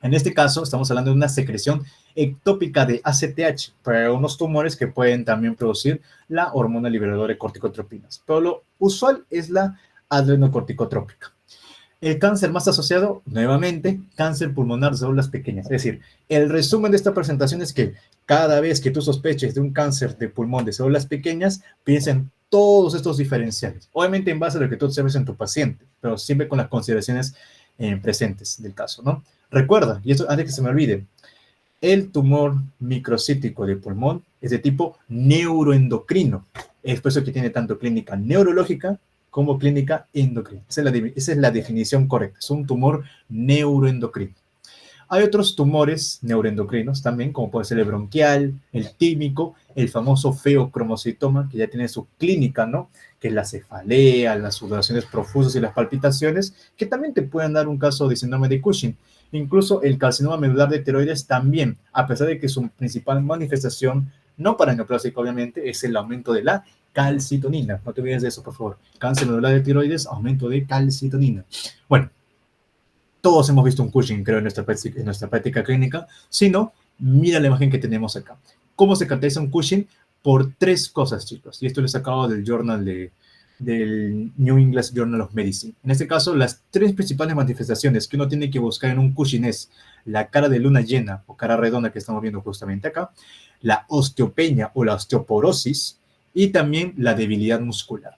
En este caso, estamos hablando de una secreción ectópica de ACTH para unos tumores que pueden también producir la hormona liberadora de corticotropinas. Pero lo usual es la adrenocorticotrópica. El cáncer más asociado, nuevamente, cáncer pulmonar de células pequeñas. Es decir, el resumen de esta presentación es que cada vez que tú sospeches de un cáncer de pulmón de células pequeñas, piensa en todos estos diferenciales. Obviamente en base a lo que tú observes en tu paciente, pero siempre con las consideraciones presentes del caso, ¿no? Recuerda, y esto antes que se me olvide, el tumor microcítico de pulmón es de tipo neuroendocrino. Es por eso que tiene tanto clínica neurológica como clínica endocrina. Esa es la definición correcta. Es un tumor neuroendocrino. Hay otros tumores neuroendocrinos también, como puede ser el bronquial, el tímico, el famoso feocromocitoma, que ya tiene su clínica, ¿no? Que es la cefalea, las sudoraciones profusas y las palpitaciones, que también te pueden dar un caso de síndrome de Cushing. Incluso el carcinoma medular de tiroides también, a pesar de que su principal manifestación, no paraneoplásica obviamente, es el aumento de la calcitonina. No te olvides de eso, por favor. Cáncer medular de tiroides, aumento de calcitonina. Bueno, todos hemos visto un Cushing, creo, en nuestra práctica clínica. Si no, mira la imagen que tenemos acá. ¿Cómo se caracteriza un Cushing? Por tres cosas, chicos. Y esto lo he sacado del del New England Journal of Medicine. En este caso, las tres principales manifestaciones que uno tiene que buscar en un Cushing es la cara de luna llena o cara redonda que estamos viendo justamente acá, la osteopenia o la osteoporosis y también la debilidad muscular.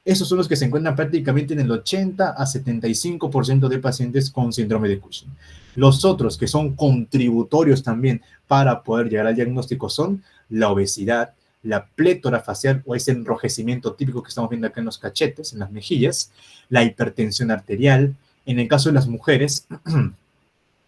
Esos son los que se encuentran prácticamente en el 80 a 75% de pacientes con síndrome de Cushing. Los otros que son contributorios también para poder llegar al diagnóstico son la obesidad, la plétora facial o ese enrojecimiento típico que estamos viendo acá en los cachetes, en las mejillas, la hipertensión arterial. En el caso de las mujeres,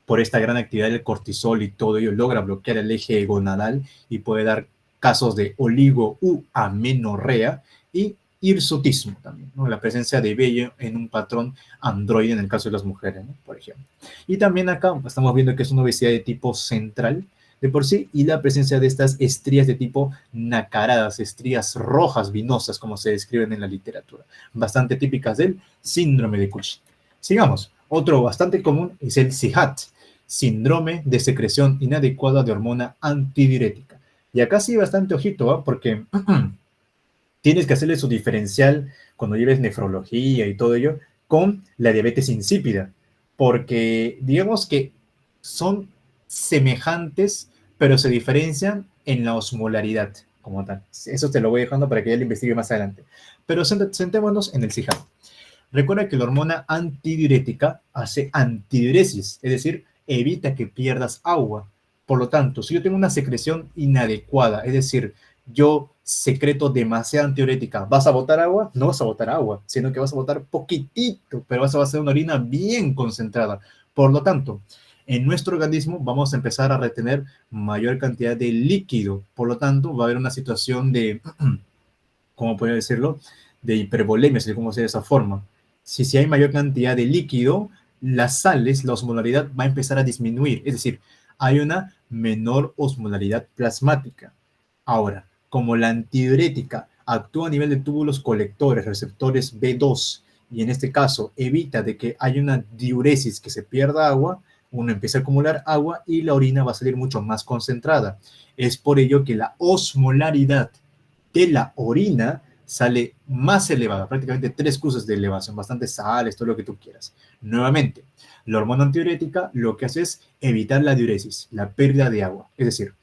por esta gran actividad del cortisol y todo ello logra bloquear el eje gonadal y puede dar casos de oligo u amenorrea y hirsutismo también, ¿no? La presencia de vello en un patrón androide en el caso de las mujeres, ¿no? Por ejemplo. Y también acá estamos viendo que es una obesidad de tipo central de por sí y la presencia de estas estrías de tipo nacaradas, estrías rojas vinosas, como se describen en la literatura, bastante típicas del síndrome de Cushing. Sigamos. Otro bastante común es el SIHAT, síndrome de secreción inadecuada de hormona antidiurética. Y acá sí bastante ojito, ¿eh? Porque tienes que hacerle su diferencial cuando lleves nefrología y todo ello con la diabetes insípida, porque digamos que son semejantes, pero se diferencian en la osmolaridad como tal. Eso te lo voy dejando para que ya lo investigue más adelante. Pero sentémonos en el SIHAT. Recuerda que la hormona antidiurética hace antidiuresis, es decir, evita que pierdas agua. Por lo tanto, si yo tengo una secreción inadecuada, es decir, yo secreto demasiada antidiurética, ¿vas a botar agua? No vas a botar agua, sino que vas a botar poquitito, pero vas a hacer una orina bien concentrada. Por lo tanto, en nuestro organismo vamos a empezar a retener mayor cantidad de líquido. Por lo tanto, va a haber una situación de, ¿cómo podría decirlo? De hipervolemia, si como sea de esa forma. Si hay mayor cantidad de líquido, las sales, la osmolaridad va a empezar a disminuir. Es decir, hay una menor osmolaridad plasmática. Ahora, como la antidiurética actúa a nivel de túbulos colectores, receptores B2, y en este caso evita de que haya una diuresis, que se pierda agua, uno empieza a acumular agua y la orina va a salir mucho más concentrada. Es por ello que la osmolaridad de la orina sale más elevada, prácticamente 3 cruces de elevación, bastante sales, todo lo que tú quieras. Nuevamente, la hormona antidiurética lo que hace es evitar la diuresis, la pérdida de agua. Es decir,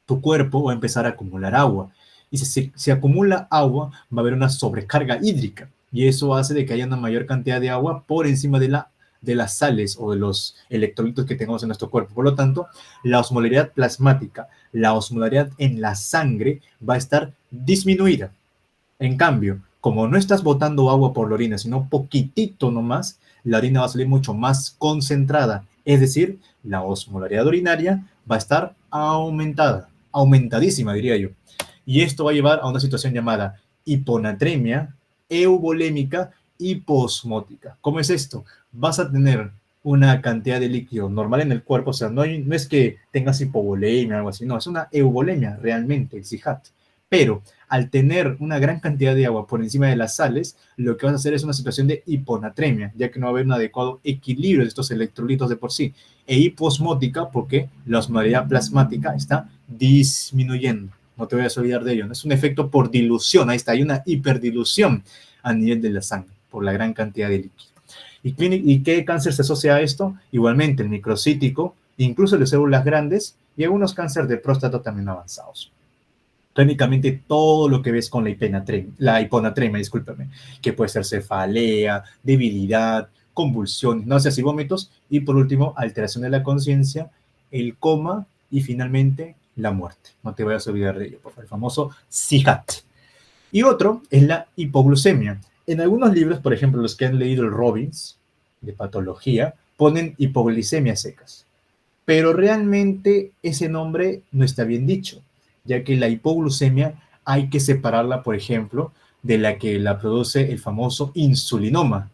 tu cuerpo va a empezar a acumular agua. Y si se acumula agua, va a haber una sobrecarga hídrica. Y eso hace de que haya una mayor cantidad de agua por encima de las sales o de los electrolitos que tengamos en nuestro cuerpo. Por lo tanto, la osmolaridad plasmática, la osmolaridad en la sangre va a estar disminuida. En cambio, como no estás botando agua por la orina, sino poquitito nomás, la orina va a salir mucho más concentrada. Es decir, la osmolaridad urinaria va a estar aumentada, aumentadísima, diría yo. Y esto va a llevar a una situación llamada hiponatremia, euvolémica, hiposmótica. ¿Cómo es esto? Vas a tener una cantidad de líquido normal en el cuerpo, o sea, no es que tengas hipovolemia o algo así, no, es una euvolemia realmente, el SIHAT. Pero al tener una gran cantidad de agua por encima de las sales, lo que vas a hacer es una situación de hiponatremia, ya que no va a haber un adecuado equilibrio de estos electrolitos de por sí. E hiposmótica, porque la osmolaridad plasmática está disminuyendo. No te vayas a olvidar de ello, ¿no? Es un efecto por dilución, ahí está, hay una hiperdilución a nivel de la sangre por la gran cantidad de líquido. ¿Y qué cáncer se asocia a esto? Igualmente el microcítico, incluso el de células grandes y algunos cánceres de próstata también avanzados. Técnicamente todo lo que ves con la hiponatremia, discúlpame, que puede ser cefalea, debilidad, convulsiones, náuseas y vómitos, y por último, alteración de la conciencia, el coma y finalmente la muerte. No te vayas a olvidar de ello, por favor, el famoso SIHAT. Y otro es la hipoglucemia. En algunos libros, por ejemplo, los que han leído el Robbins, de patología, ponen hipoglicemia secas. Pero realmente ese nombre no está bien dicho, ya que la hipoglucemia hay que separarla, por ejemplo, de la que la produce el famoso insulinoma.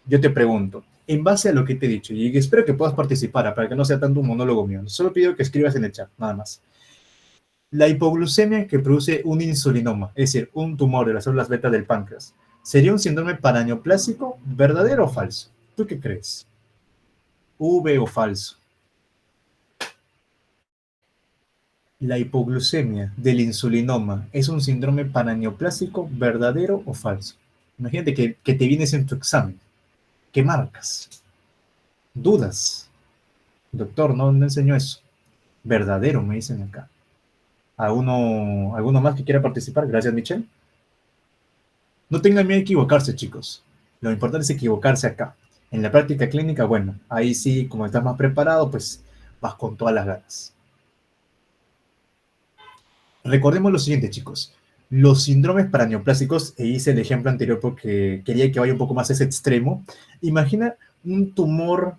Yo te pregunto, en base a lo que te he dicho, y espero que puedas participar para que no sea tanto un monólogo mío, solo pido que escribas en el chat, nada más. La hipoglucemia que produce un insulinoma, es decir, un tumor de las células beta del páncreas, ¿sería un síndrome paraneoplásico, verdadero o falso? ¿Tú qué crees? ¿V o falso? La hipoglucemia del insulinoma es un síndrome paraneoplásico, verdadero o falso. Imagínate que te vienes en tu examen. ¿Qué marcas? Dudas. Doctor, no enseñó eso. Verdadero, me dicen acá. ¿Alguno más que quiera participar? Gracias, Michelle. No tengan miedo a equivocarse, chicos. Lo importante es equivocarse acá. En la práctica clínica, bueno, ahí sí, como estás más preparado, pues vas con todas las ganas. Recordemos lo siguiente, chicos. Los síndromes paraneoplásicos, e hice el ejemplo anterior porque quería que vaya un poco más a ese extremo. Imagina un tumor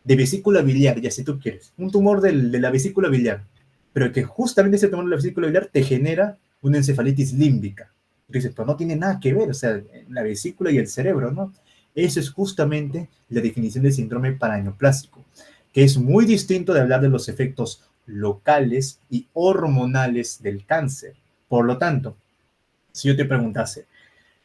de vesícula biliar, ya si tú quieres, un tumor de la vesícula biliar, pero que justamente ese tumor de la vesícula biliar te genera una encefalitis límbica. Dices, pero no tiene nada que ver, o sea, la vesícula y el cerebro, ¿no? Eso es justamente la definición del síndrome paraneoplásico, que es muy distinto de hablar de los efectos locales y hormonales del cáncer. Por lo tanto, si yo te preguntase,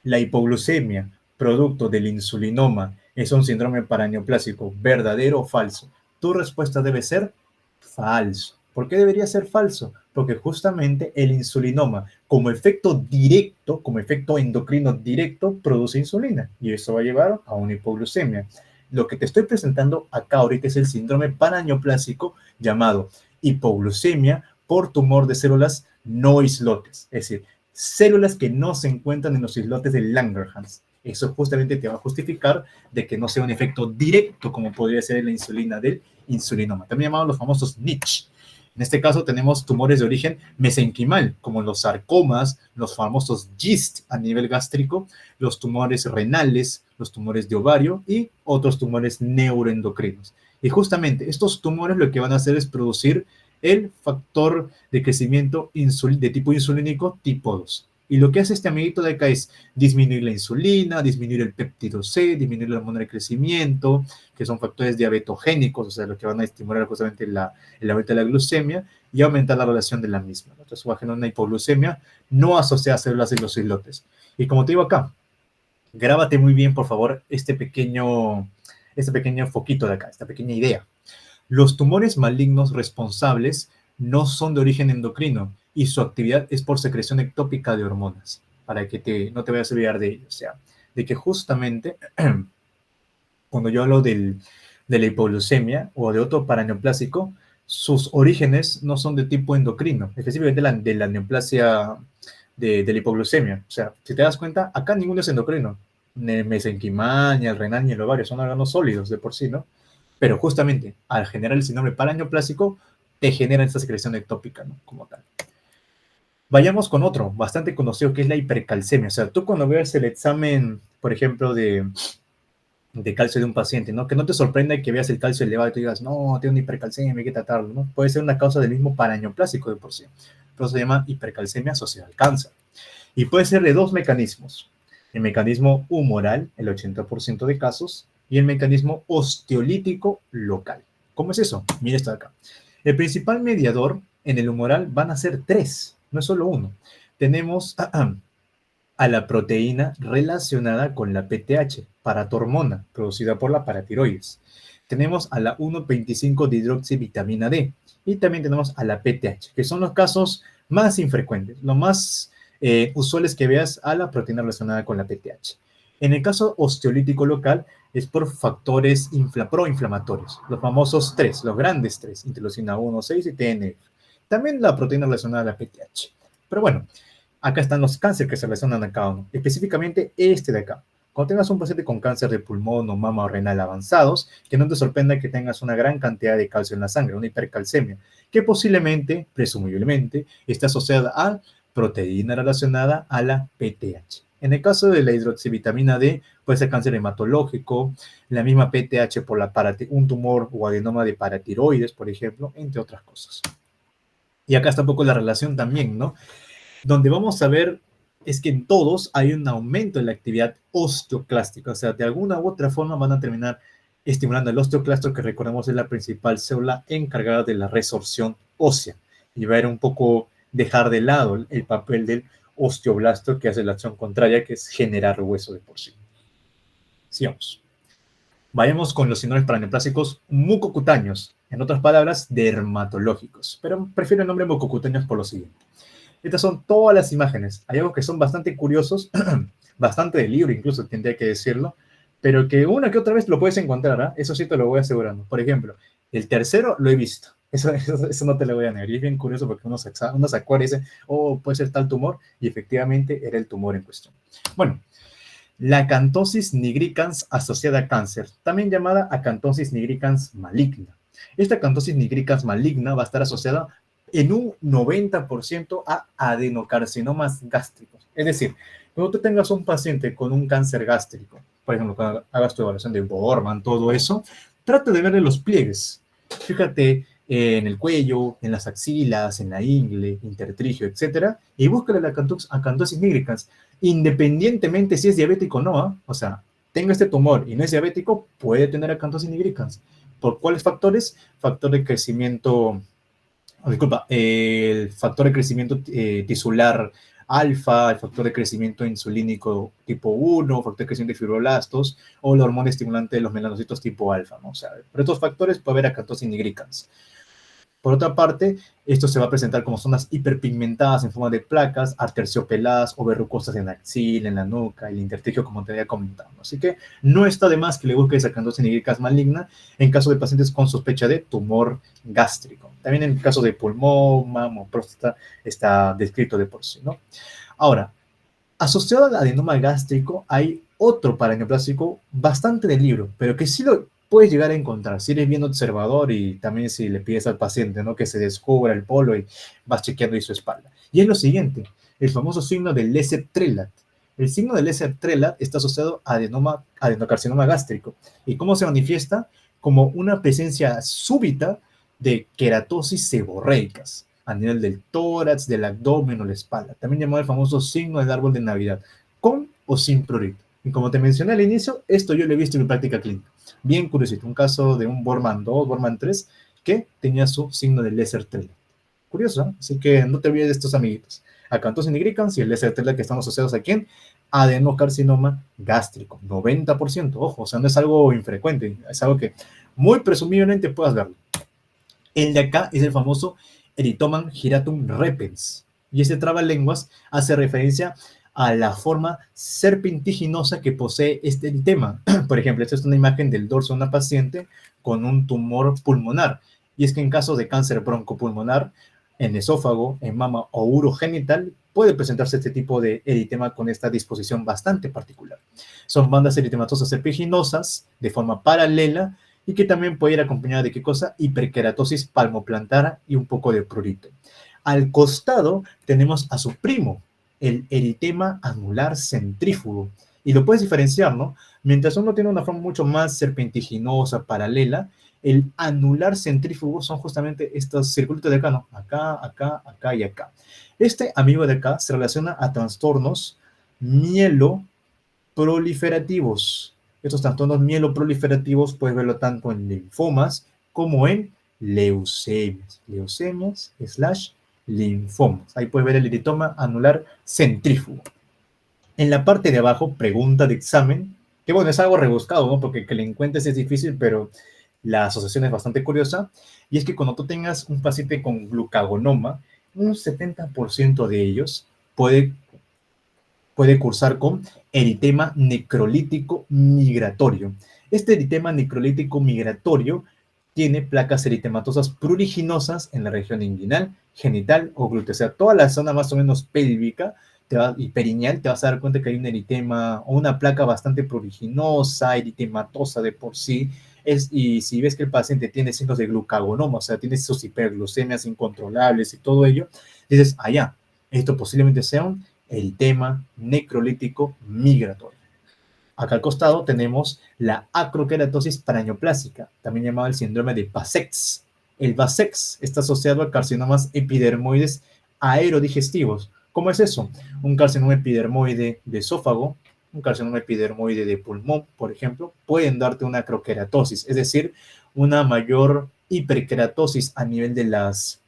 ¿la hipoglucemia, producto del insulinoma, es un síndrome paraneoplásico verdadero o falso? Tu respuesta debe ser falso. ¿Por qué debería ser falso? Porque justamente el insulinoma, como efecto directo, como efecto endocrino directo, produce insulina y eso va a llevar a una hipoglucemia. Lo que te estoy presentando acá ahorita es el síndrome paraneoplásico llamado hipoglucemia por tumor de células no islotes, es decir, células que no se encuentran en los islotes de Langerhans. Eso justamente te va a justificar de que no sea un efecto directo como podría ser la insulina del insulinoma, también llamados los famosos niche. En este caso tenemos tumores de origen mesenquimal, como los sarcomas, los famosos GIST a nivel gástrico, los tumores renales, los tumores de ovario y otros tumores neuroendocrinos. Y justamente estos tumores lo que van a hacer es producir el factor de crecimiento de tipo insulínico tipo 2. Y lo que hace este amiguito de acá es disminuir la insulina, disminuir el péptido C, disminuir la hormona de crecimiento, que son factores diabetogénicos, o sea, lo que van a estimular justamente el aumento de la glucemia y aumentar la relación de la misma. Entonces va a generar una hipoglucemia no asociada a células de los islotes. Y como te digo acá, grábate muy bien, por favor, este pequeño foquito de acá, esta pequeña idea. Los tumores malignos responsables no son de origen endocrino y su actividad es por secreción ectópica de hormonas, para que no te vayas a olvidar de ello. O sea, de que justamente cuando yo hablo de la hipoglucemia o de otro paraneoplásico, sus orígenes no son de tipo endocrino, específicamente de la neoplasia de la hipoglucemia. O sea, si te das cuenta, acá ninguno es endocrino. Ni el mesenquimal, ni el renal, ni el ovario, son órganos sólidos de por sí, ¿no? Pero justamente al generar el síndrome paraneoplásico, te genera esta secreción ectópica, ¿no? Como tal. Vayamos con otro, bastante conocido, que es la hipercalcemia. O sea, tú cuando veas el examen, por ejemplo, de calcio de un paciente, ¿no? Que no te sorprenda que veas el calcio elevado y tú digas, no, tiene una hipercalcemia, hay que tratarlo, ¿no? Puede ser una causa del mismo paraneoplásico de por sí. Pero se llama hipercalcemia asociada al cáncer. Y puede ser de dos mecanismos. El mecanismo humoral, el 80% de casos, y el mecanismo osteolítico local. ¿Cómo es eso? Mira esto de acá. El principal mediador en el humoral van a ser tres, no es solo uno. Tenemos a la proteína relacionada con la PTH, paratormona, producida por la paratiroides. Tenemos a la 1,25-dihidroxivitamina D y también tenemos a la PTH, que son los casos más infrecuentes, lo más usual es que veas a la proteína relacionada con la PTH. En el caso osteolítico local es por factores proinflamatorios, los famosos tres, los grandes tres, interleucina 1, 6 y TNF. También la proteína relacionada a la PTH. Pero bueno, acá están los cánceres que se relacionan a cada uno, específicamente este de acá. Cuando tengas un paciente con cáncer de pulmón o mama o renal avanzados, que no te sorprenda que tengas una gran cantidad de calcio en la sangre, una hipercalcemia, que posiblemente, presumiblemente, está asociada a proteína relacionada a la PTH. En el caso de la hidroxivitamina D, puede ser cáncer hematológico, la misma PTH por un tumor o adenoma de paratiroides, por ejemplo, entre otras cosas. Y acá está un poco la relación también, ¿no? Donde vamos a ver es que en todos hay un aumento en la actividad osteoclástica, o sea, de alguna u otra forma van a terminar estimulando el osteoclasto, que recordemos es la principal célula encargada de la resorción ósea, y va a ir un poco dejar de lado el papel del osteoblasto, que hace la acción contraria, que es generar hueso de por sí. Sigamos. Vayamos con los síndromes paraneoplásicos mucocutáneos, en otras palabras, dermatológicos, pero prefiero el nombre mucocutáneos por lo siguiente. Estas son todas las imágenes. Hay algo que son bastante curiosos, bastante de libro incluso, tendría que decirlo, pero que una que otra vez lo puedes encontrar, ¿eh? Eso sí te lo voy asegurando. Por ejemplo, el tercero lo he visto. Eso no te lo voy a negar. Y es bien curioso porque uno se acuerda y dice, oh, puede ser tal tumor, y efectivamente era el tumor en cuestión. Bueno, la acantosis nigricans asociada a cáncer, también llamada acantosis nigricans maligna. Esta acantosis nigricans maligna va a estar asociada en un 90% a adenocarcinomas gástricos. Es decir, cuando tú tengas un paciente con un cáncer gástrico, por ejemplo, cuando hagas tu evaluación de Borman, todo eso, trata de verle los pliegues. Fíjate en el cuello, en las axilas, en la ingle, intertrigio, etcétera, y búscale la acantosis nigricans, independientemente si es diabético o no, ¿eh? O sea, tenga este tumor y no es diabético, puede tener acantosis nigricans. ¿Por cuáles factores? Factor de crecimiento, disculpa, el factor de crecimiento tisular alfa, el factor de crecimiento insulínico tipo 1, factor de crecimiento de fibroblastos, o la hormona estimulante de los melanocitos tipo alfa, ¿no? O sea, por estos factores puede haber acantosis nigricans. Por otra parte, esto se va a presentar como zonas hiperpigmentadas en forma de placas, arterciopeladas o verrucosas en la axila, en la nuca, el intertrigo, como te había comentado. Así que no está de más que le busques acantosis nigricans maligna en caso de pacientes con sospecha de tumor gástrico. También en caso de pulmón, mama o próstata está descrito de por sí, ¿no? Ahora, asociado al adenoma gástrico hay otro paraneoplásico bastante del libro, pero que sí lo puedes llegar a encontrar si eres bien observador y también si le pides al paciente, ¿no? Que se descubra el polo y vas chequeando ahí su espalda. Y es lo siguiente, el famoso signo del Lesser-Trelat. El signo del Lesser-Trelat está asociado a adenocarcinoma gástrico. ¿Y cómo se manifiesta? Como una presencia súbita de queratosis seborreicas a nivel del tórax, del abdomen o la espalda. También llamado el famoso signo del árbol de Navidad, con o sin prurito. Y como te mencioné al inicio, esto yo lo he visto en mi práctica clínica. Bien curiosito, un caso de un Bormann 2, Bormann 3, que tenía su signo de Lesser-Trelat. Curioso, ¿eh? Así que no te olvides de estos amiguitos. Acantosis nigricans y el Lesser-Trelat que estamos asociados aquí en adenocarcinoma gástrico, 90%. Ojo, o sea, no es algo infrecuente, es algo que muy presumiblemente puedas verlo. El de acá es el famoso Erythroman giratum repens. Y este trabalenguas hace referencia a la forma serpentiginosa que posee este eritema. Por ejemplo, esta es una imagen del dorso de una paciente con un tumor pulmonar. Y es que en caso de cáncer broncopulmonar, en esófago, en mama o urogenital, puede presentarse este tipo de eritema con esta disposición bastante particular. Son bandas eritematosas serpiginosas de forma paralela y que también puede ir acompañada de qué cosa, hiperkeratosis palmoplantar y un poco de prurito. Al costado tenemos a su primo, el eritema anular centrífugo, y lo puedes diferenciar, ¿no? Mientras uno tiene una forma mucho más serpentiginosa, paralela, el anular centrífugo son justamente estos circulitos de acá, ¿no? Acá, acá, acá y acá. Este amigo de acá se relaciona a trastornos mieloproliferativos. Estos trastornos mieloproliferativos puedes verlo tanto en linfomas como en leucemias. Leucemias / linfomas. Ahí puedes ver el eritoma anular centrífugo. En la parte de abajo, pregunta de examen, que bueno, es algo rebuscado, ¿no? Porque que le encuentres es difícil, pero la asociación es bastante curiosa. Y es que cuando tú tengas un paciente con glucagonoma, un 70% de ellos puede cursar con eritema necrolítico migratorio. Este eritema necrolítico migratorio tiene placas eritematosas pruriginosas en la región inguinal, genital o glútea. O sea, toda la zona más o menos pélvica y perineal te vas a dar cuenta que hay un eritema o una placa bastante pruriginosa, eritematosa de por sí. Y si ves que el paciente tiene signos de glucagonoma, o sea, tiene sus hiperglucemias incontrolables y todo ello, dices, allá, esto posiblemente sea un eritema necrolítico migratorio. Acá al costado tenemos la acroqueratosis paraneoplásica, también llamado el síndrome de Bassex. El Bassex está asociado a carcinomas epidermoides aerodigestivos. ¿Cómo es eso? Un carcinoma epidermoide de esófago, un carcinoma epidermoide de pulmón, por ejemplo, pueden darte una acroqueratosis, es decir, una mayor hiperkeratosis a nivel de los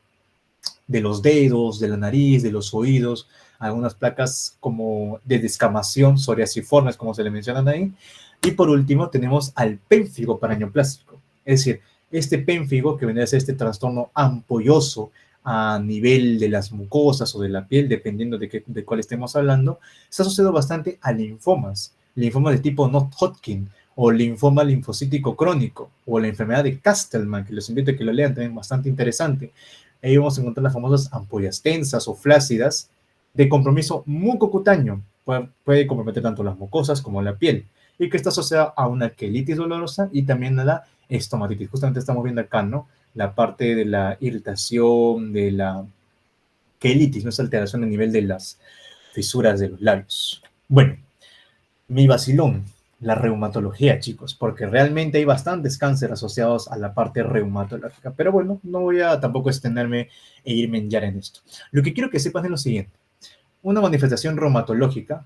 dedos, de la nariz, de los oídos, algunas placas como de descamación psoriasiformes, como se le mencionan ahí. Y por último tenemos al pénfigo paraneoplásico, es decir, este pénfigo que viene a ser este trastorno ampolloso a nivel de las mucosas o de la piel, dependiendo de cuál estemos hablando, está asociado bastante a linfomas de tipo non-Hodgkin o linfoma linfocítico crónico o la enfermedad de Castleman, que los invito a que lo lean, también bastante interesante. Ahí vamos a encontrar las famosas ampollas tensas o flácidas de compromiso mucocutáneo. Puede comprometer tanto las mucosas como la piel y que está asociada a una quelitis dolorosa y también a la estomatitis. Justamente estamos viendo acá, ¿no? La parte de la irritación, de la quelitis, no es alteración a nivel de las fisuras de los labios. Bueno, mi vacilón. la reumatología, chicos, porque realmente hay bastantes cánceres asociados a la parte reumatológica. Pero bueno, no voy a tampoco extenderme e irme en ya en esto. Lo que quiero que sepan es lo siguiente. Una manifestación reumatológica,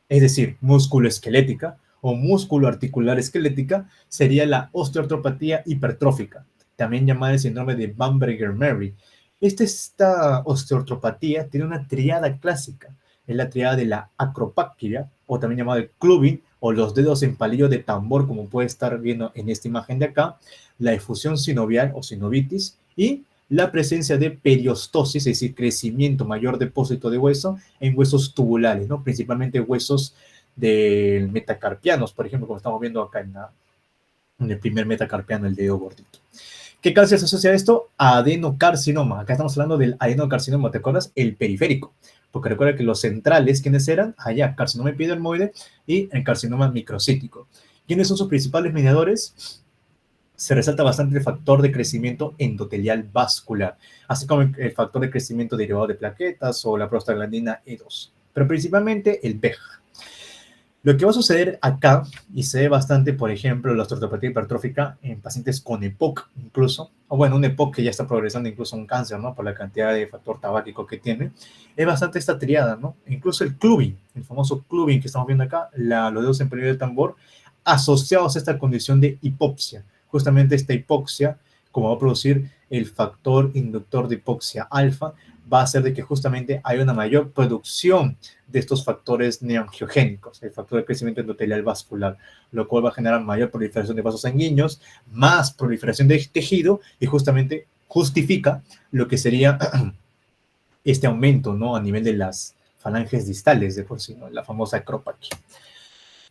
es decir, músculo-esquelética o músculo-articular-esquelética, sería la osteoartropatía hipertrófica, también llamada el síndrome de Bamberger-Murray. Esta osteoartropatía tiene una triada clásica, es la triada de la acropaquia, o también llamada el clubbing, o los dedos en palillo de tambor, como puede estar viendo en esta imagen de acá, la efusión sinovial o sinovitis, y la presencia de periostosis, es decir, crecimiento, mayor depósito de hueso en huesos tubulares, ¿no? Principalmente huesos de metacarpianos, por ejemplo, como estamos viendo acá en el primer metacarpiano, el dedo gordito. ¿Qué cáncer se asocia a esto? Adenocarcinoma. Acá estamos hablando del adenocarcinoma, ¿te acuerdas? El periférico. Porque recuerda que los centrales, ¿quiénes eran? Allá, carcinoma epidermoide y el carcinoma microcítico. ¿Quiénes son sus principales mediadores? Se resalta bastante el factor de crecimiento endotelial vascular, así como el factor de crecimiento derivado de plaquetas o la prostaglandina E2, pero principalmente el PEG. Lo que va a suceder acá, y se ve bastante, por ejemplo, la osteopatía hipertrófica en pacientes con EPOC incluso, o bueno, un EPOC que ya está progresando incluso a un cáncer, ¿no? Por la cantidad de factor tabáquico que tiene, es bastante esta triada, ¿no? Incluso el clubbing, el famoso clubbing que estamos viendo acá, los dedos en pelillo del tambor, asociados a esta condición de hipopsia. Justamente esta hipoxia, como va a producir el factor inductor de hipoxia alfa, va a hacer de que justamente haya una mayor producción de estos factores neoangiogénicos, el factor de crecimiento endotelial vascular, lo cual va a generar mayor proliferación de vasos sanguíneos, más proliferación de tejido y justamente justifica lo que sería este aumento, ¿no? A nivel de las falanges distales de por sí, ¿no? La famosa acropaquia.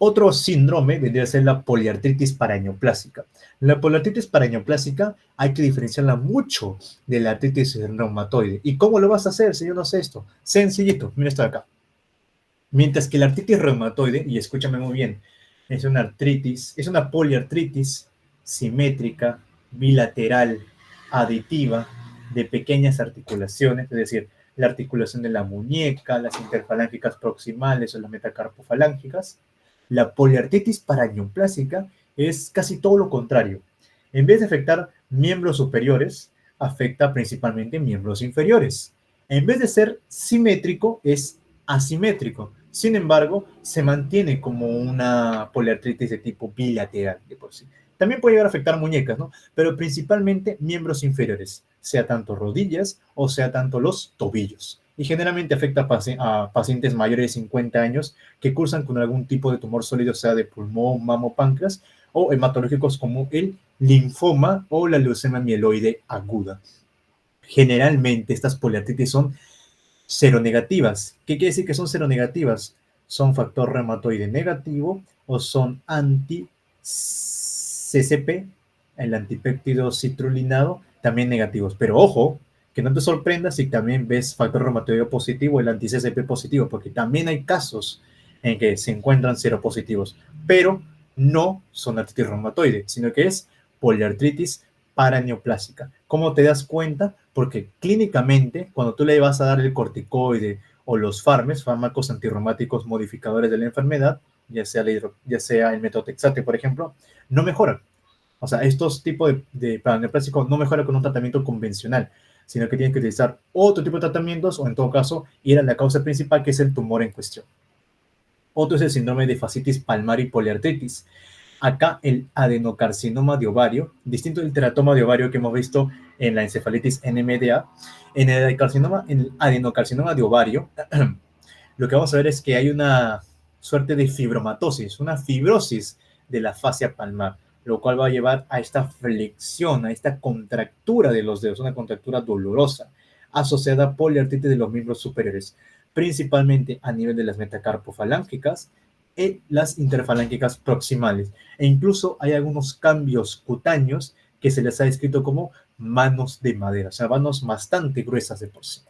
Otro síndrome vendría a ser la poliartritis paraneoplásica. La poliartritis paraneoplásica hay que diferenciarla mucho de la artritis reumatoide. ¿Y cómo lo vas a hacer si yo no sé esto? Sencillito, mira esto de acá. Mientras que la artritis reumatoide, y escúchame muy bien, es una artritis, es una poliartritis simétrica, bilateral, aditiva, de pequeñas articulaciones, es decir, la articulación de la muñeca, las interfalángicas proximales o las metacarpofalángicas. La poliartritis paraneoplásica es casi todo lo contrario. En vez de afectar miembros superiores, afecta principalmente miembros inferiores. En vez de ser simétrico, es asimétrico. Sin embargo, se mantiene como una poliartritis de tipo bilateral de por sí. También puede llegar a afectar muñecas, ¿no? Pero principalmente miembros inferiores, sea tanto rodillas o sea tanto los tobillos. Y generalmente afecta a pacientes mayores de 50 años que cursan con algún tipo de tumor sólido, sea de pulmón, mamo, páncreas, o hematológicos como el linfoma o la leucemia mieloide aguda. Generalmente estas poliartritis son seronegativas. ¿Qué quiere decir que son seronegativas? Son factor reumatoide negativo o son anti-CCP, el antipéptido citrulinado, también negativos. Pero ojo, que no te sorprendas si también ves factor reumatoide positivo, el anti-CCP positivo, porque también hay casos en que se encuentran seropositivos, pero no son artritis reumatoide, sino que es poliartritis paraneoplásica. ¿Cómo te das cuenta? Porque clínicamente, cuando tú le vas a dar el corticoide o los fármacos antirreumáticos modificadores de la enfermedad, ya sea el metotrexate, por ejemplo, no mejoran. O sea, estos tipos de paraneoplásicos no mejoran con un tratamiento convencional, sino que tienen que utilizar otro tipo de tratamientos o en todo caso ir a la causa principal, que es el tumor en cuestión. Otro es el síndrome de fascitis palmar y poliartritis. Acá el adenocarcinoma de ovario, distinto del teratoma de ovario que hemos visto en la encefalitis NMDA, en el adenocarcinoma de ovario, lo que vamos a ver es que hay una suerte de fibromatosis, una fibrosis de la fascia palmar, lo cual va a llevar a esta flexión, a esta contractura de los dedos, una contractura dolorosa, asociada a poliartritis de los miembros superiores, principalmente a nivel de las metacarpofalángicas y las interfalángicas proximales. E incluso hay algunos cambios cutáneos que se les ha descrito como manos de madera, o sea, manos bastante gruesas de por sí.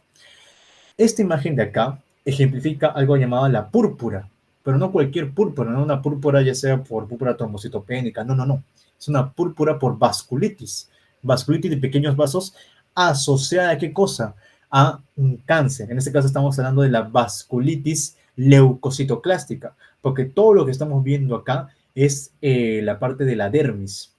Esta imagen de acá ejemplifica algo llamado la púrpura, pero no cualquier púrpura, no una púrpura ya sea por púrpura trombocitopénica, no, no, no. Es una púrpura por vasculitis de pequeños vasos asociada a qué cosa? A un cáncer. En este caso estamos hablando de la vasculitis leucocitoclástica, porque todo lo que estamos viendo acá es la parte de la dermis,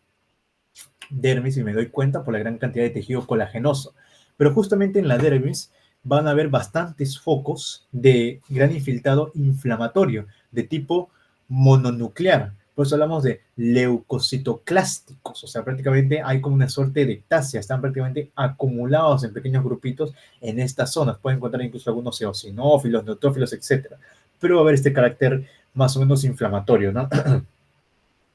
y me doy cuenta por la gran cantidad de tejido colagenoso. Pero justamente en la dermis van a haber bastantes focos de gran infiltrado inflamatorio de tipo mononuclear. Por eso hablamos de leucocitoclásticos, o sea, prácticamente hay como una suerte de ectasia, están prácticamente acumulados en pequeños grupitos en estas zonas. Pueden encontrar incluso algunos eosinófilos, neutrófilos, etcétera. Pero va a haber este carácter más o menos inflamatorio, ¿no?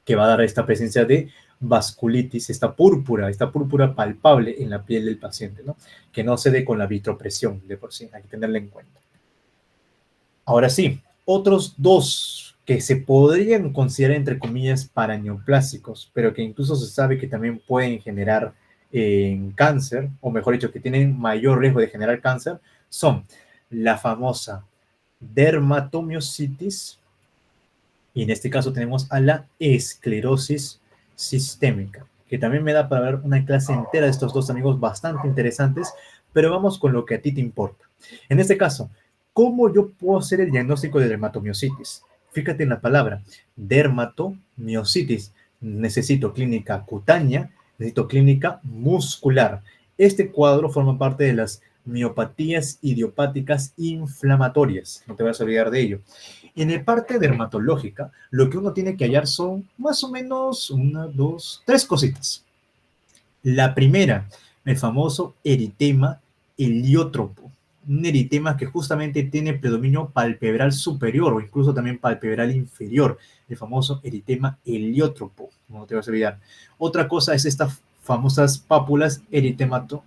Que va a dar esta presencia de vasculitis, esta púrpura palpable en la piel del paciente, ¿no? Que no se dé con la vitropresión de por sí, hay que tenerla en cuenta. Ahora sí, otros dos que se podrían considerar, entre comillas, paraneoplásicos, pero que incluso se sabe que también pueden generar cáncer, o mejor dicho, que tienen mayor riesgo de generar cáncer, son la famosa dermatomiositis, y en este caso tenemos a la esclerosis sistémica, que también me da para ver una clase entera de estos dos amigos bastante interesantes, pero vamos con lo que a ti te importa. En este caso, ¿cómo yo puedo hacer el diagnóstico de dermatomiositis? Fíjate en la palabra, dermatomiositis. Necesito clínica cutánea, necesito clínica muscular. Este cuadro forma parte de las miopatías idiopáticas inflamatorias, no te vas a olvidar de ello. En la parte dermatológica, lo que uno tiene que hallar son más o menos una, dos, tres cositas. La primera, el famoso eritema heliótropo. Un eritema que justamente tiene predominio palpebral superior o incluso también palpebral inferior. El famoso eritema heliótropo, no te vas a olvidar. Otra cosa es estas famosas pápulas eritemato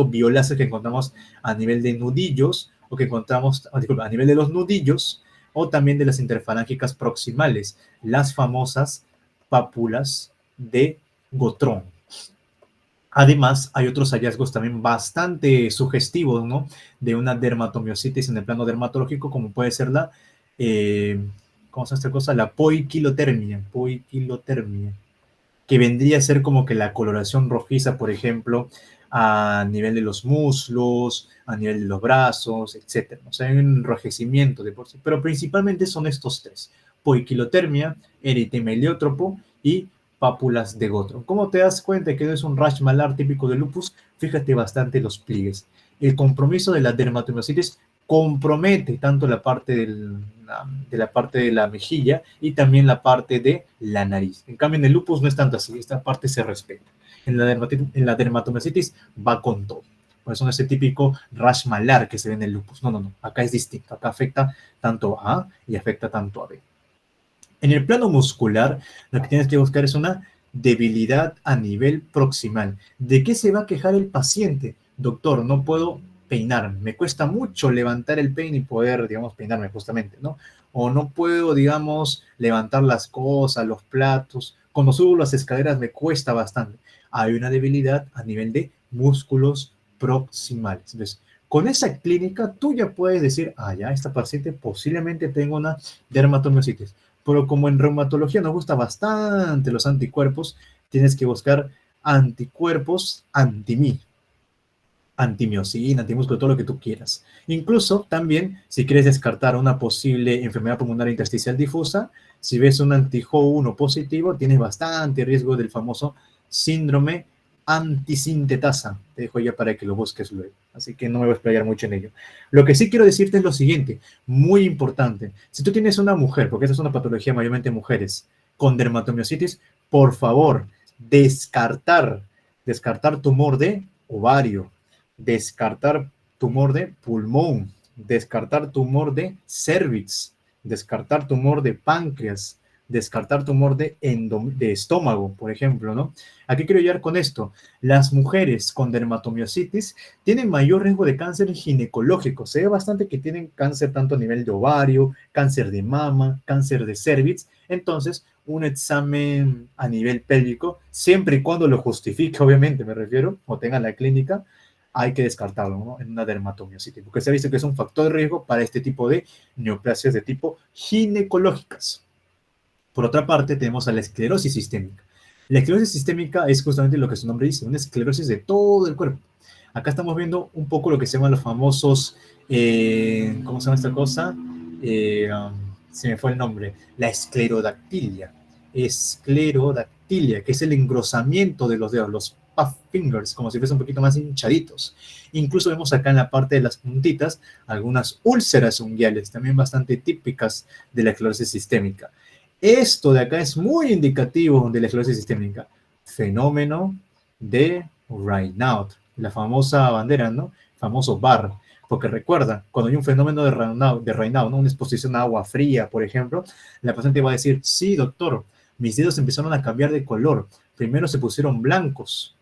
violáceo que encontramos a nivel de nudillos o que encontramos, disculpa, a nivel de los nudillos o también de las interfalángicas proximales, las famosas pápulas de Gotrón. Además, hay otros hallazgos también bastante sugestivos, ¿no? De una dermatomiositis en el plano dermatológico, como puede ser la, ¿cómo se llama esta cosa? La poiquilotermia, que vendría a ser como que la coloración rojiza, por ejemplo, a nivel de los muslos, a nivel de los brazos, etcétera. O sea, hay un enrojecimiento de por sí, pero principalmente son estos tres: poiquilotermia, eritema heliótropo y pápulas de Gottron. ¿Cómo te das cuenta que no es un rash malar típico de lupus? Fíjate bastante los pliegues. El compromiso de la dermatomiositis compromete tanto la parte de la parte de la mejilla y también la parte de la nariz. En cambio, en el lupus no es tanto así, esta parte se respeta. En la dermatomiositis va con todo. Por eso no es ese típico rash malar que se ve en el lupus. No, no, no. Acá es distinto. Acá afecta tanto a A y afecta tanto a B. En el plano muscular, lo que tienes que buscar es una debilidad a nivel proximal. ¿De qué se va a quejar el paciente? Doctor, no puedo peinarme, me cuesta mucho levantar el peine y poder, digamos, peinarme justamente, ¿no? O no puedo, digamos, levantar las cosas, los platos. Cuando subo las escaleras me cuesta bastante. Hay una debilidad a nivel de músculos proximales. Entonces, con esa clínica tú ya puedes decir, ah, ya, esta paciente posiblemente tenga una dermatomiositis. Pero como en reumatología nos gusta bastante los anticuerpos, tienes que buscar anticuerpos anti-mí, antimiosina, antimúsculo, todo lo que tú quieras. Incluso también, si quieres descartar una posible enfermedad pulmonar intersticial difusa, si ves un anti-HO1 positivo, tienes bastante riesgo del famoso síndrome antisintetasa. Te dejo ya para que lo busques luego. Así que no me voy a explayar mucho en ello. Lo que sí quiero decirte es lo siguiente, muy importante. Si tú tienes una mujer, porque esta es una patología mayormente en mujeres, con dermatomiositis, por favor, descartar tumor de ovario, descartar tumor de pulmón, descartar tumor de cervix, descartar tumor de páncreas, descartar tumor de estómago, por ejemplo, ¿no? ¿A qué quiero llegar con esto? Las mujeres con dermatomiositis tienen mayor riesgo de cáncer ginecológico. Se ve bastante que tienen cáncer tanto a nivel de ovario, cáncer de mama, cáncer de cervix. Entonces, un examen a nivel pélvico, siempre y cuando lo justifique, obviamente me refiero, o tenga la clínica, hay que descartarlo, ¿no? En una dermatomiositis, porque se ha visto que es un factor de riesgo para este tipo de neoplasias de tipo ginecológicas. Por otra parte, tenemos a la esclerosis sistémica. La esclerosis sistémica es justamente lo que su nombre dice, una esclerosis de todo el cuerpo. Acá estamos viendo un poco lo que se llaman los famosos, ¿cómo se llama esta cosa? Se me fue el nombre, la esclerodactilia. esclerodactilia, que es el engrosamiento de los dedos, los puff fingers, como si fuesen un poquito más hinchaditos. Incluso vemos acá en la parte de las puntitas algunas úlceras unguiales, también bastante típicas de la esclerosis sistémica. Esto de acá es muy indicativo de la esclerosis sistémica. Fenómeno de Raynaud, la famosa bandera, ¿no? Famoso bar. Porque recuerda, cuando hay un fenómeno de Raynaud, ¿no? Una exposición a agua fría, por ejemplo, la paciente va a decir, sí, doctor, mis dedos empezaron a cambiar de color. Primero se pusieron blancos,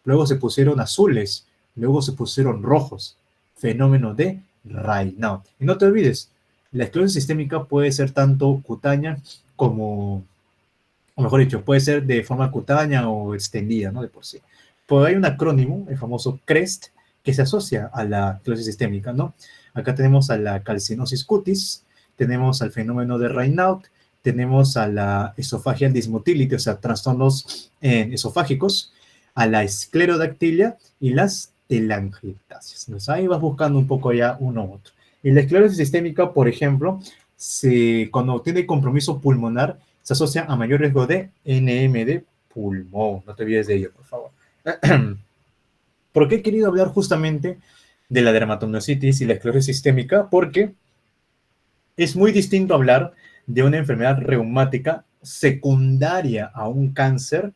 luego se pusieron azules, luego se pusieron rojos. Fenómeno de Raynaud. Y no te olvides, la esclerosis sistémica puede ser tanto cutánea como, o mejor dicho, puede ser de forma cutánea o extendida, ¿no? De por sí. Pues hay un acrónimo, el famoso CREST, que se asocia a la esclerosis sistémica, ¿no? Acá tenemos a la calcinosis cutis, tenemos al fenómeno de Raynaud, tenemos a la esophageal dysmotility, o sea, trastornos esofágicos, a la esclerodactilia y las telangiectasias. Entonces ahí vas buscando un poco ya uno u otro. Y la esclerosis sistémica, por ejemplo, cuando tiene compromiso pulmonar, se asocia a mayor riesgo de NM de pulmón. No te olvides de ello, por favor. ¿Por qué he querido hablar justamente de la dermatomiositis y la esclerosis sistémica? Porque es muy distinto hablar de una enfermedad reumática secundaria a un cáncer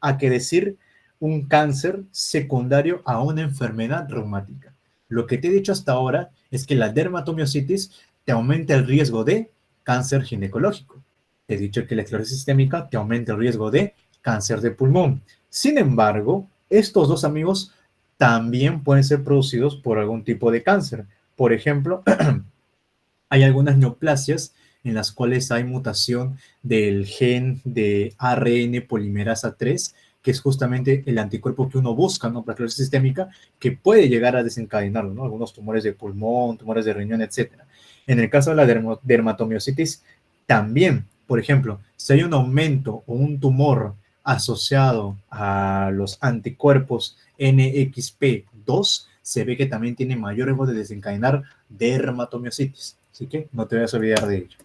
a que decir un cáncer secundario a una enfermedad reumática. Lo que te he dicho hasta ahora es que la dermatomiositis te aumenta el riesgo de cáncer ginecológico. Te he dicho que la esclerosis sistémica te aumenta el riesgo de cáncer de pulmón. Sin embargo, estos dos amigos también pueden ser producidos por algún tipo de cáncer. Por ejemplo, hay algunas neoplasias en las cuales hay mutación del gen de ARN polimerasa 3, que es justamente el anticuerpo que uno busca, ¿no? Para la esclerosis sistémica, que puede llegar a desencadenarlo, ¿no? Algunos tumores de pulmón, tumores de riñón, etcétera. En el caso de la dermatomiositis, también, por ejemplo, si hay un aumento o un tumor asociado a los anticuerpos NXP2, se ve que también tiene mayor riesgo de desencadenar dermatomiositis. Así que no te vayas a olvidar de ello.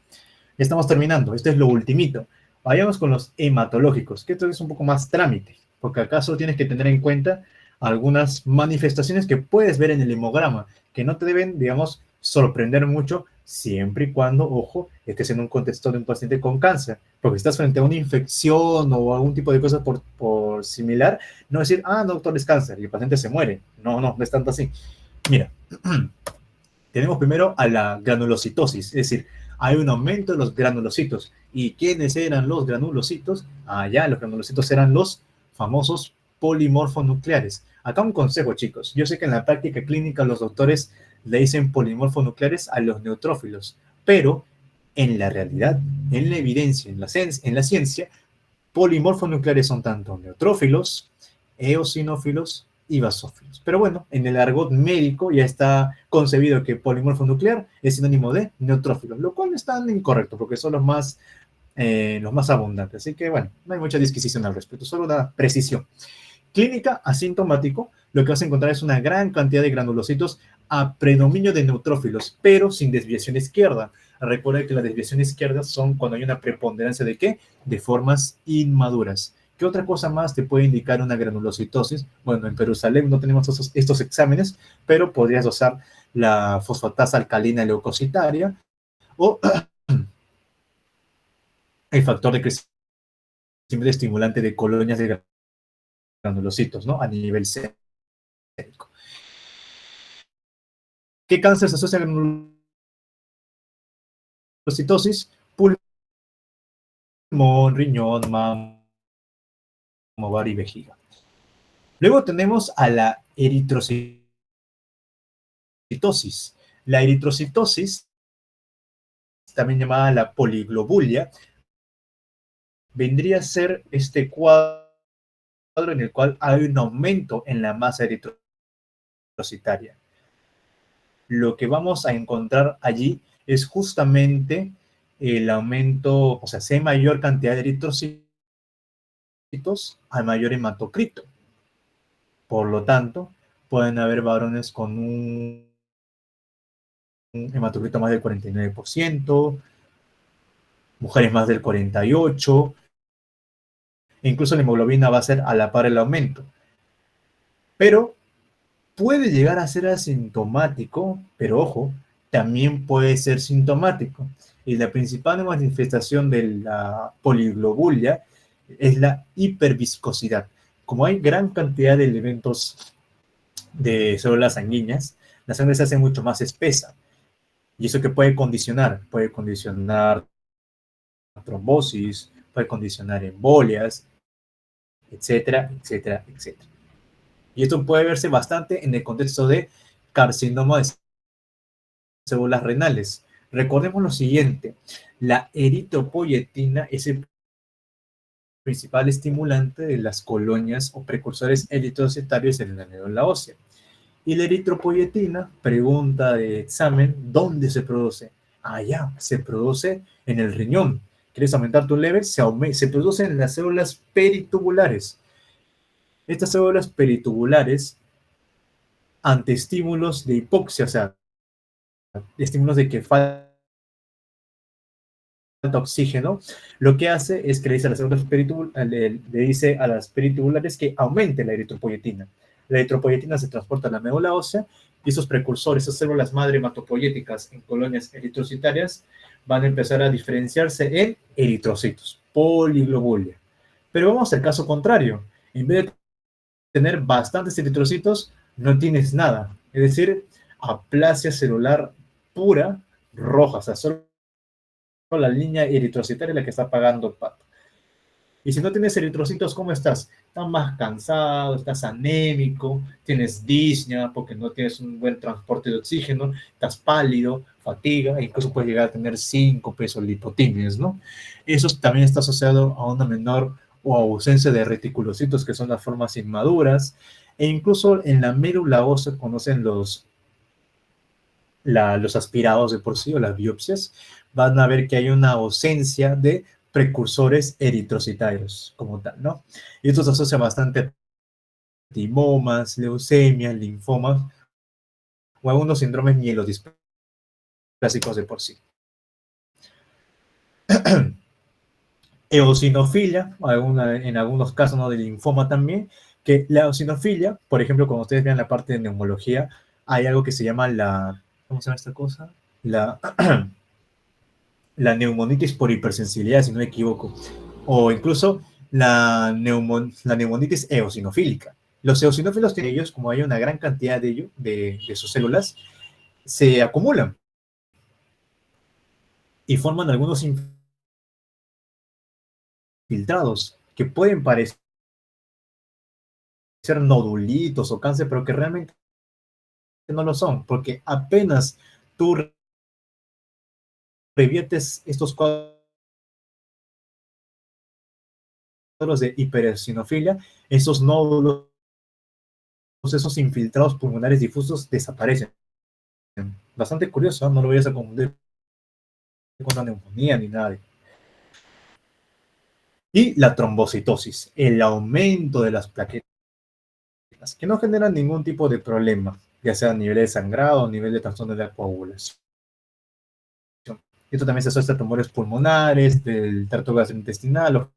Ya estamos terminando. Esto es lo ultimito. Vayamos con los hematológicos, que esto es un poco más trámite, porque acaso tienes que tener en cuenta algunas manifestaciones que puedes ver en el hemograma, que no te deben, digamos, sorprender mucho, siempre y cuando, ojo, estés en un contexto de un paciente con cáncer, porque si estás frente a una infección o algún tipo de cosas por similar, no decir, ah, no, doctor, es cáncer, y el paciente se muere. No, no, no es tanto así. Mira, tenemos primero a la granulocitosis, es decir, hay un aumento de los granulocitos. ¿Y quiénes eran los granulocitos? Ya, los granulocitos eran los famosos polimorfonucleares. Acá un consejo, chicos. Yo sé que en la práctica clínica los doctores le dicen polimorfonucleares a los neutrófilos, pero en la realidad, en la evidencia, en la ciencia, polimorfonucleares son tanto neutrófilos, eosinófilos y basófilos. Pero bueno, en el argot médico ya está concebido que polimorfo nuclear es sinónimo de neutrófilos, lo cual es tan incorrecto porque son los más abundantes. Así que bueno, no hay mucha disquisición al respecto, solo una precisión. Clínica asintomático, lo que vas a encontrar es una gran cantidad de granulocitos a predominio de neutrófilos, pero sin desviación izquierda. Recuerda que la desviación izquierda son cuando hay una preponderancia de ¿qué? De formas inmaduras. ¿Qué otra cosa más te puede indicar una granulocitosis? Bueno, en Perusalem no tenemos estos exámenes, pero podrías usar la fosfatasa alcalina leucocitaria o el factor de crecimiento estimulante de colonias de granulocitos, ¿no? A nivel sérico. ¿Qué cáncer se asocia a granulocitosis? Pulmón, riñón, mama, ovario y vejiga. Luego tenemos a la eritrocitosis. La eritrocitosis, también llamada la poliglobulia, vendría a ser este cuadro en el cual hay un aumento en la masa eritrocitaria. Lo que vamos a encontrar allí es justamente el aumento, o sea, si hay mayor cantidad de eritrocitos, hay mayor hematocrito. Por lo tanto, pueden haber varones con un hematocrito más del 49%, mujeres más del 48%, e incluso la hemoglobina va a ser a la par el aumento. Pero puede llegar a ser asintomático, pero ojo, también puede ser sintomático. Y la principal manifestación de la poliglobulia es la hiperviscosidad. Como hay gran cantidad de elementos de células sanguíneas, la sangre se hace mucho más espesa. ¿Y eso que puede condicionar? Puede condicionar trombosis, puede condicionar embolias, etcétera, etcétera, etcétera. Y esto puede verse bastante en el contexto de carcinoma de células renales. Recordemos lo siguiente, la eritropoyetina es el principal estimulante de las colonias o precursores eritrocitarios en la médula ósea. Y la eritropoyetina, pregunta de examen, ¿dónde se produce? Ya, se produce en el riñón. ¿Quieres aumentar tu level? Se produce en las células peritubulares. Estas células peritubulares, ante estímulos de hipoxia, o sea, estímulos de que falta oxígeno, lo que hace es que le dice a las células le dice a las peritubulares que aumente la eritropoyetina. La eritropoyetina se transporta a la médula ósea y esos precursores, esas células madre hematopoyéticas en colonias eritrocitarias van a empezar a diferenciarse en eritrocitos, poliglobulia. Pero vamos al caso contrario. En vez de tener bastantes eritrocitos, no tienes nada. Es decir, aplasia celular pura roja, o sea, solo la línea eritrocitaria es la que está pagando el pato. Y si no tienes eritrocitos, ¿cómo estás? Estás más cansado, estás anémico, tienes disnea porque no tienes un buen transporte de oxígeno, estás pálido, fatiga, e incluso puedes llegar a tener síncopes o lipotimias, ¿no? Eso también está asociado a una menor o ausencia de reticulocitos, que son las formas inmaduras, e incluso en la médula ósea conocen los aspirados de por sí o las biopsias, van a ver que hay una ausencia de precursores eritrocitarios como tal, ¿no? Y esto se asocia bastante a timomas, leucemias, linfomas o algunos síndromes mielodisplasicos de por sí. Eosinofilia, en algunos casos, ¿no?, de linfoma también, que la eosinofilia, por ejemplo, cuando ustedes vean la parte de neumología, hay algo que se llama ¿cómo se llama esta cosa? La neumonitis por hipersensibilidad, si no me equivoco, o incluso la neumonitis eosinofílica. Los eosinófilos, ellos, como hay una gran cantidad de ellos, de sus células, se acumulan y forman algunos infiltrados que pueden parecer nodulitos o cáncer, pero que realmente no lo son, porque apenas tú reviertes estos cuadros de hiperesinofilia, esos nódulos, esos infiltrados pulmonares difusos desaparecen. Bastante curioso, ¿no? No lo vayas a confundir con la neumonía ni nada. Y la trombocitosis, el aumento de las plaquetas, que no generan ningún tipo de problema, ya sea a nivel de sangrado o a nivel de trastorno de la coagulación. Esto también se asocia a tumores pulmonares, del tracto gastrointestinal o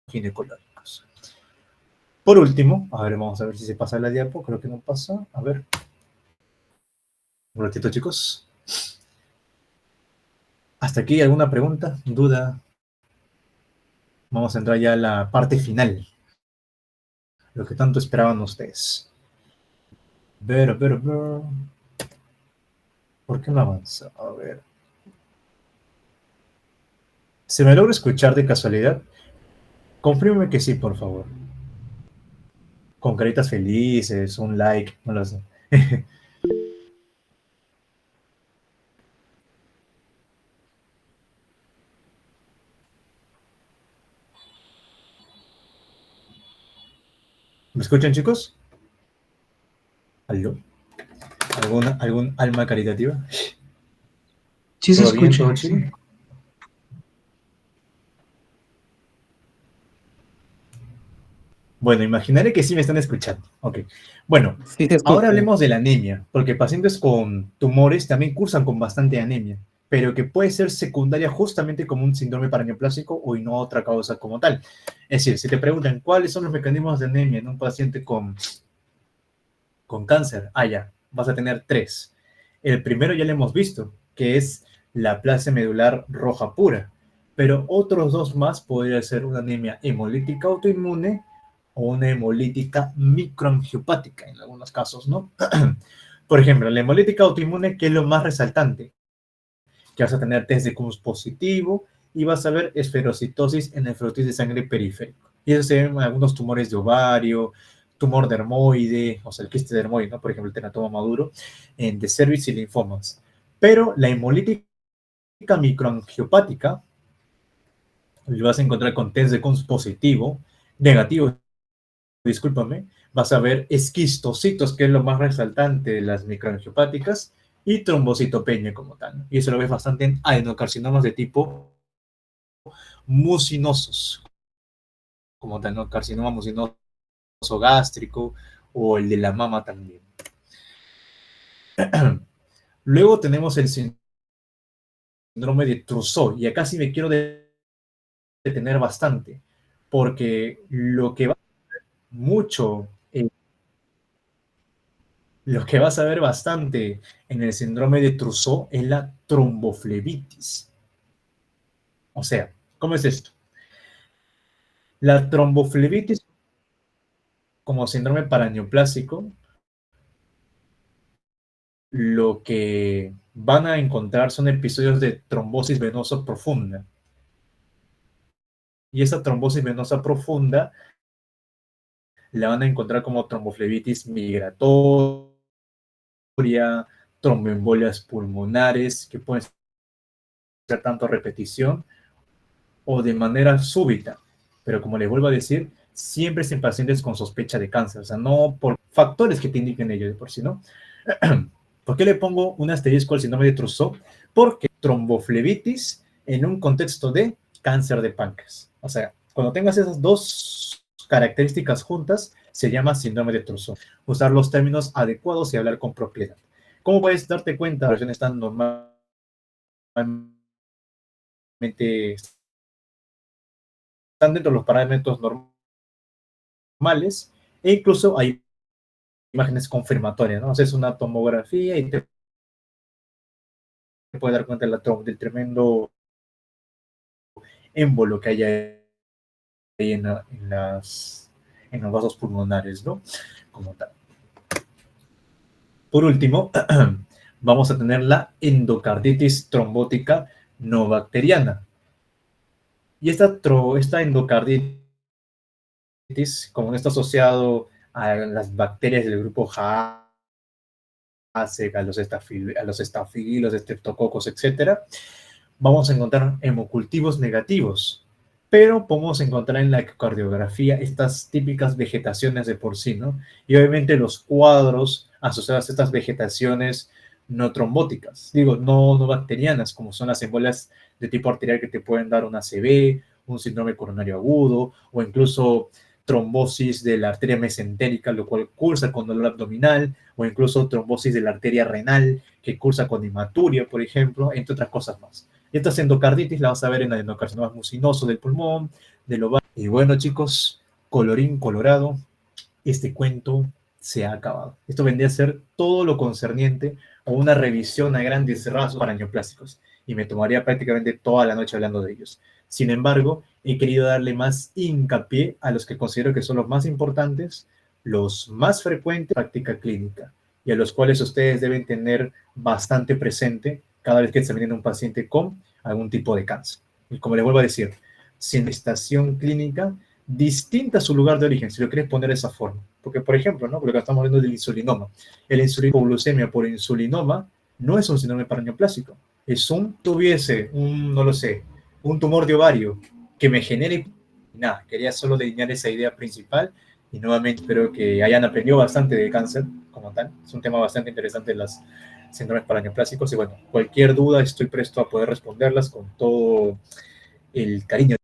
ginecológicos. Por último, a ver, vamos a ver si se pasa la diapo, creo que no pasa, a ver. Un ratito, chicos. ¿Hasta aquí alguna pregunta, duda? Vamos a entrar ya a la parte final, lo que tanto esperaban ustedes. Ver. ¿Por qué no avanza? A ver. ¿Se me logra escuchar de casualidad? Confírmeme que sí, por favor. Con caritas felices, un like, no lo sé. ¿Me escuchan, chicos? ¿Aló? ¿Algún alma caritativa? Sí se ¿Todo bien? ¿Todo escucha, chido? sí. Bueno, imaginaré que sí me están escuchando. Ok. Bueno, Sí se ahora escucha. hablemos de la anemia, porque pacientes con tumores también cursan con bastante anemia. pero que puede ser secundaria justamente como un síndrome paraneoplásico o y no otra causa como tal. Es decir, si te preguntan cuáles son los mecanismos de anemia en un paciente con cáncer, ya, vas a tener 3. El primero ya lo hemos visto, que es la aplasia medular roja pura, pero otros 2 más podría ser una anemia hemolítica autoinmune o una hemolítica microangiopática en algunos casos, ¿no? Por ejemplo, la hemolítica autoinmune, que es lo más resaltante, que vas a tener test de Coombs positivo y vas a ver esferocitosis en el flujo de sangre periférico. Y eso se ve en algunos tumores de ovario, tumor dermoide, o sea, el quiste dermoide, ¿no? Por ejemplo, el teratoma maduro, de cervix y linfomas. Pero la hemolítica microangiopática lo vas a encontrar con test de Coombs positivo, negativo, discúlpame, vas a ver esquistocitos, que es lo más resaltante de las microangiopáticas, y trombocitopenia como tal. Y eso lo ves bastante en adenocarcinomas de tipo mucinosos, como tal, ¿no? Carcinoma mucinoso gástrico o el de la mama también. Luego tenemos el síndrome de Trousseau, y acá sí me quiero detener bastante, porque mucho, lo que vas a ver bastante en el síndrome de Trousseau es la tromboflebitis. O sea, ¿cómo es esto? La tromboflebitis, como síndrome paraneoplásico, lo que van a encontrar son episodios de trombosis venosa profunda. Y esa trombosis venosa profunda la van a encontrar como tromboflebitis migratoria, tromboembolias pulmonares, que pueden ser tanto a repetición o de manera súbita. Pero como les vuelvo a decir, siempre es en pacientes con sospecha de cáncer, o sea, no por factores que te indiquen ellos de por sí, ¿no? ¿Por qué le pongo un asterisco al síndrome de Trousseau? Porque tromboflebitis en un contexto de cáncer de páncreas. O sea, cuando tengas esas 2 características juntas, se llama síndrome de Trousseau. Usar los términos adecuados y hablar con propiedad. ¿Cómo puedes darte cuenta? Las versiones están normalmente están dentro de los parámetros normales e incluso hay imágenes confirmatorias, ¿no? Haces una tomografía y te puedes dar cuenta del tremendo émbolo que hay ahí en los vasos pulmonares, ¿no? Como tal. Por último, vamos a tener la endocarditis trombótica no bacteriana. Y esta endocarditis, como no está asociado a las bacterias del grupo a los estafilos, estreptococos, etcétera, vamos a encontrar hemocultivos negativos, pero podemos encontrar en la ecocardiografía estas típicas vegetaciones de por sí, ¿no? Y obviamente los cuadros asociados a estas vegetaciones no trombóticas, digo, no bacterianas, como son las embolias de tipo arterial que te pueden dar un ACV, un síndrome coronario agudo, o incluso trombosis de la arteria mesentérica, lo cual cursa con dolor abdominal, o incluso trombosis de la arteria renal, que cursa con hematuria, por ejemplo, entre otras cosas más. Y esta endocarditis la vas a ver en adenocarcinoma mucinoso del pulmón, del ovario. Y bueno, chicos, colorín colorado, este cuento se ha acabado. Esto vendría a ser todo lo concerniente a una revisión a grandes rasgos para neoplásicos, y me tomaría prácticamente toda la noche hablando de ellos. Sin embargo, he querido darle más hincapié a los que considero que son los más importantes, los más frecuentes en práctica clínica, y a los cuales ustedes deben tener bastante presente cada vez que examinen a un paciente con algún tipo de cáncer. Y como les vuelvo a decir, sin estación clínica distinta a su lugar de origen, si lo quieres poner de esa forma. Porque, por ejemplo, ¿no? Porque estamos hablando del insulinoma. El insulinoglucemia por insulinoma no es un síndrome paraneoplásico. Tuviese no lo sé, un tumor de ovario que me genere. Nada, quería solo delinear esa idea principal y nuevamente espero que hayan aprendido bastante de cáncer como tal. Es un tema bastante interesante las síndromes paraneoplásicos y bueno, cualquier duda estoy presto a poder responderlas con todo el cariño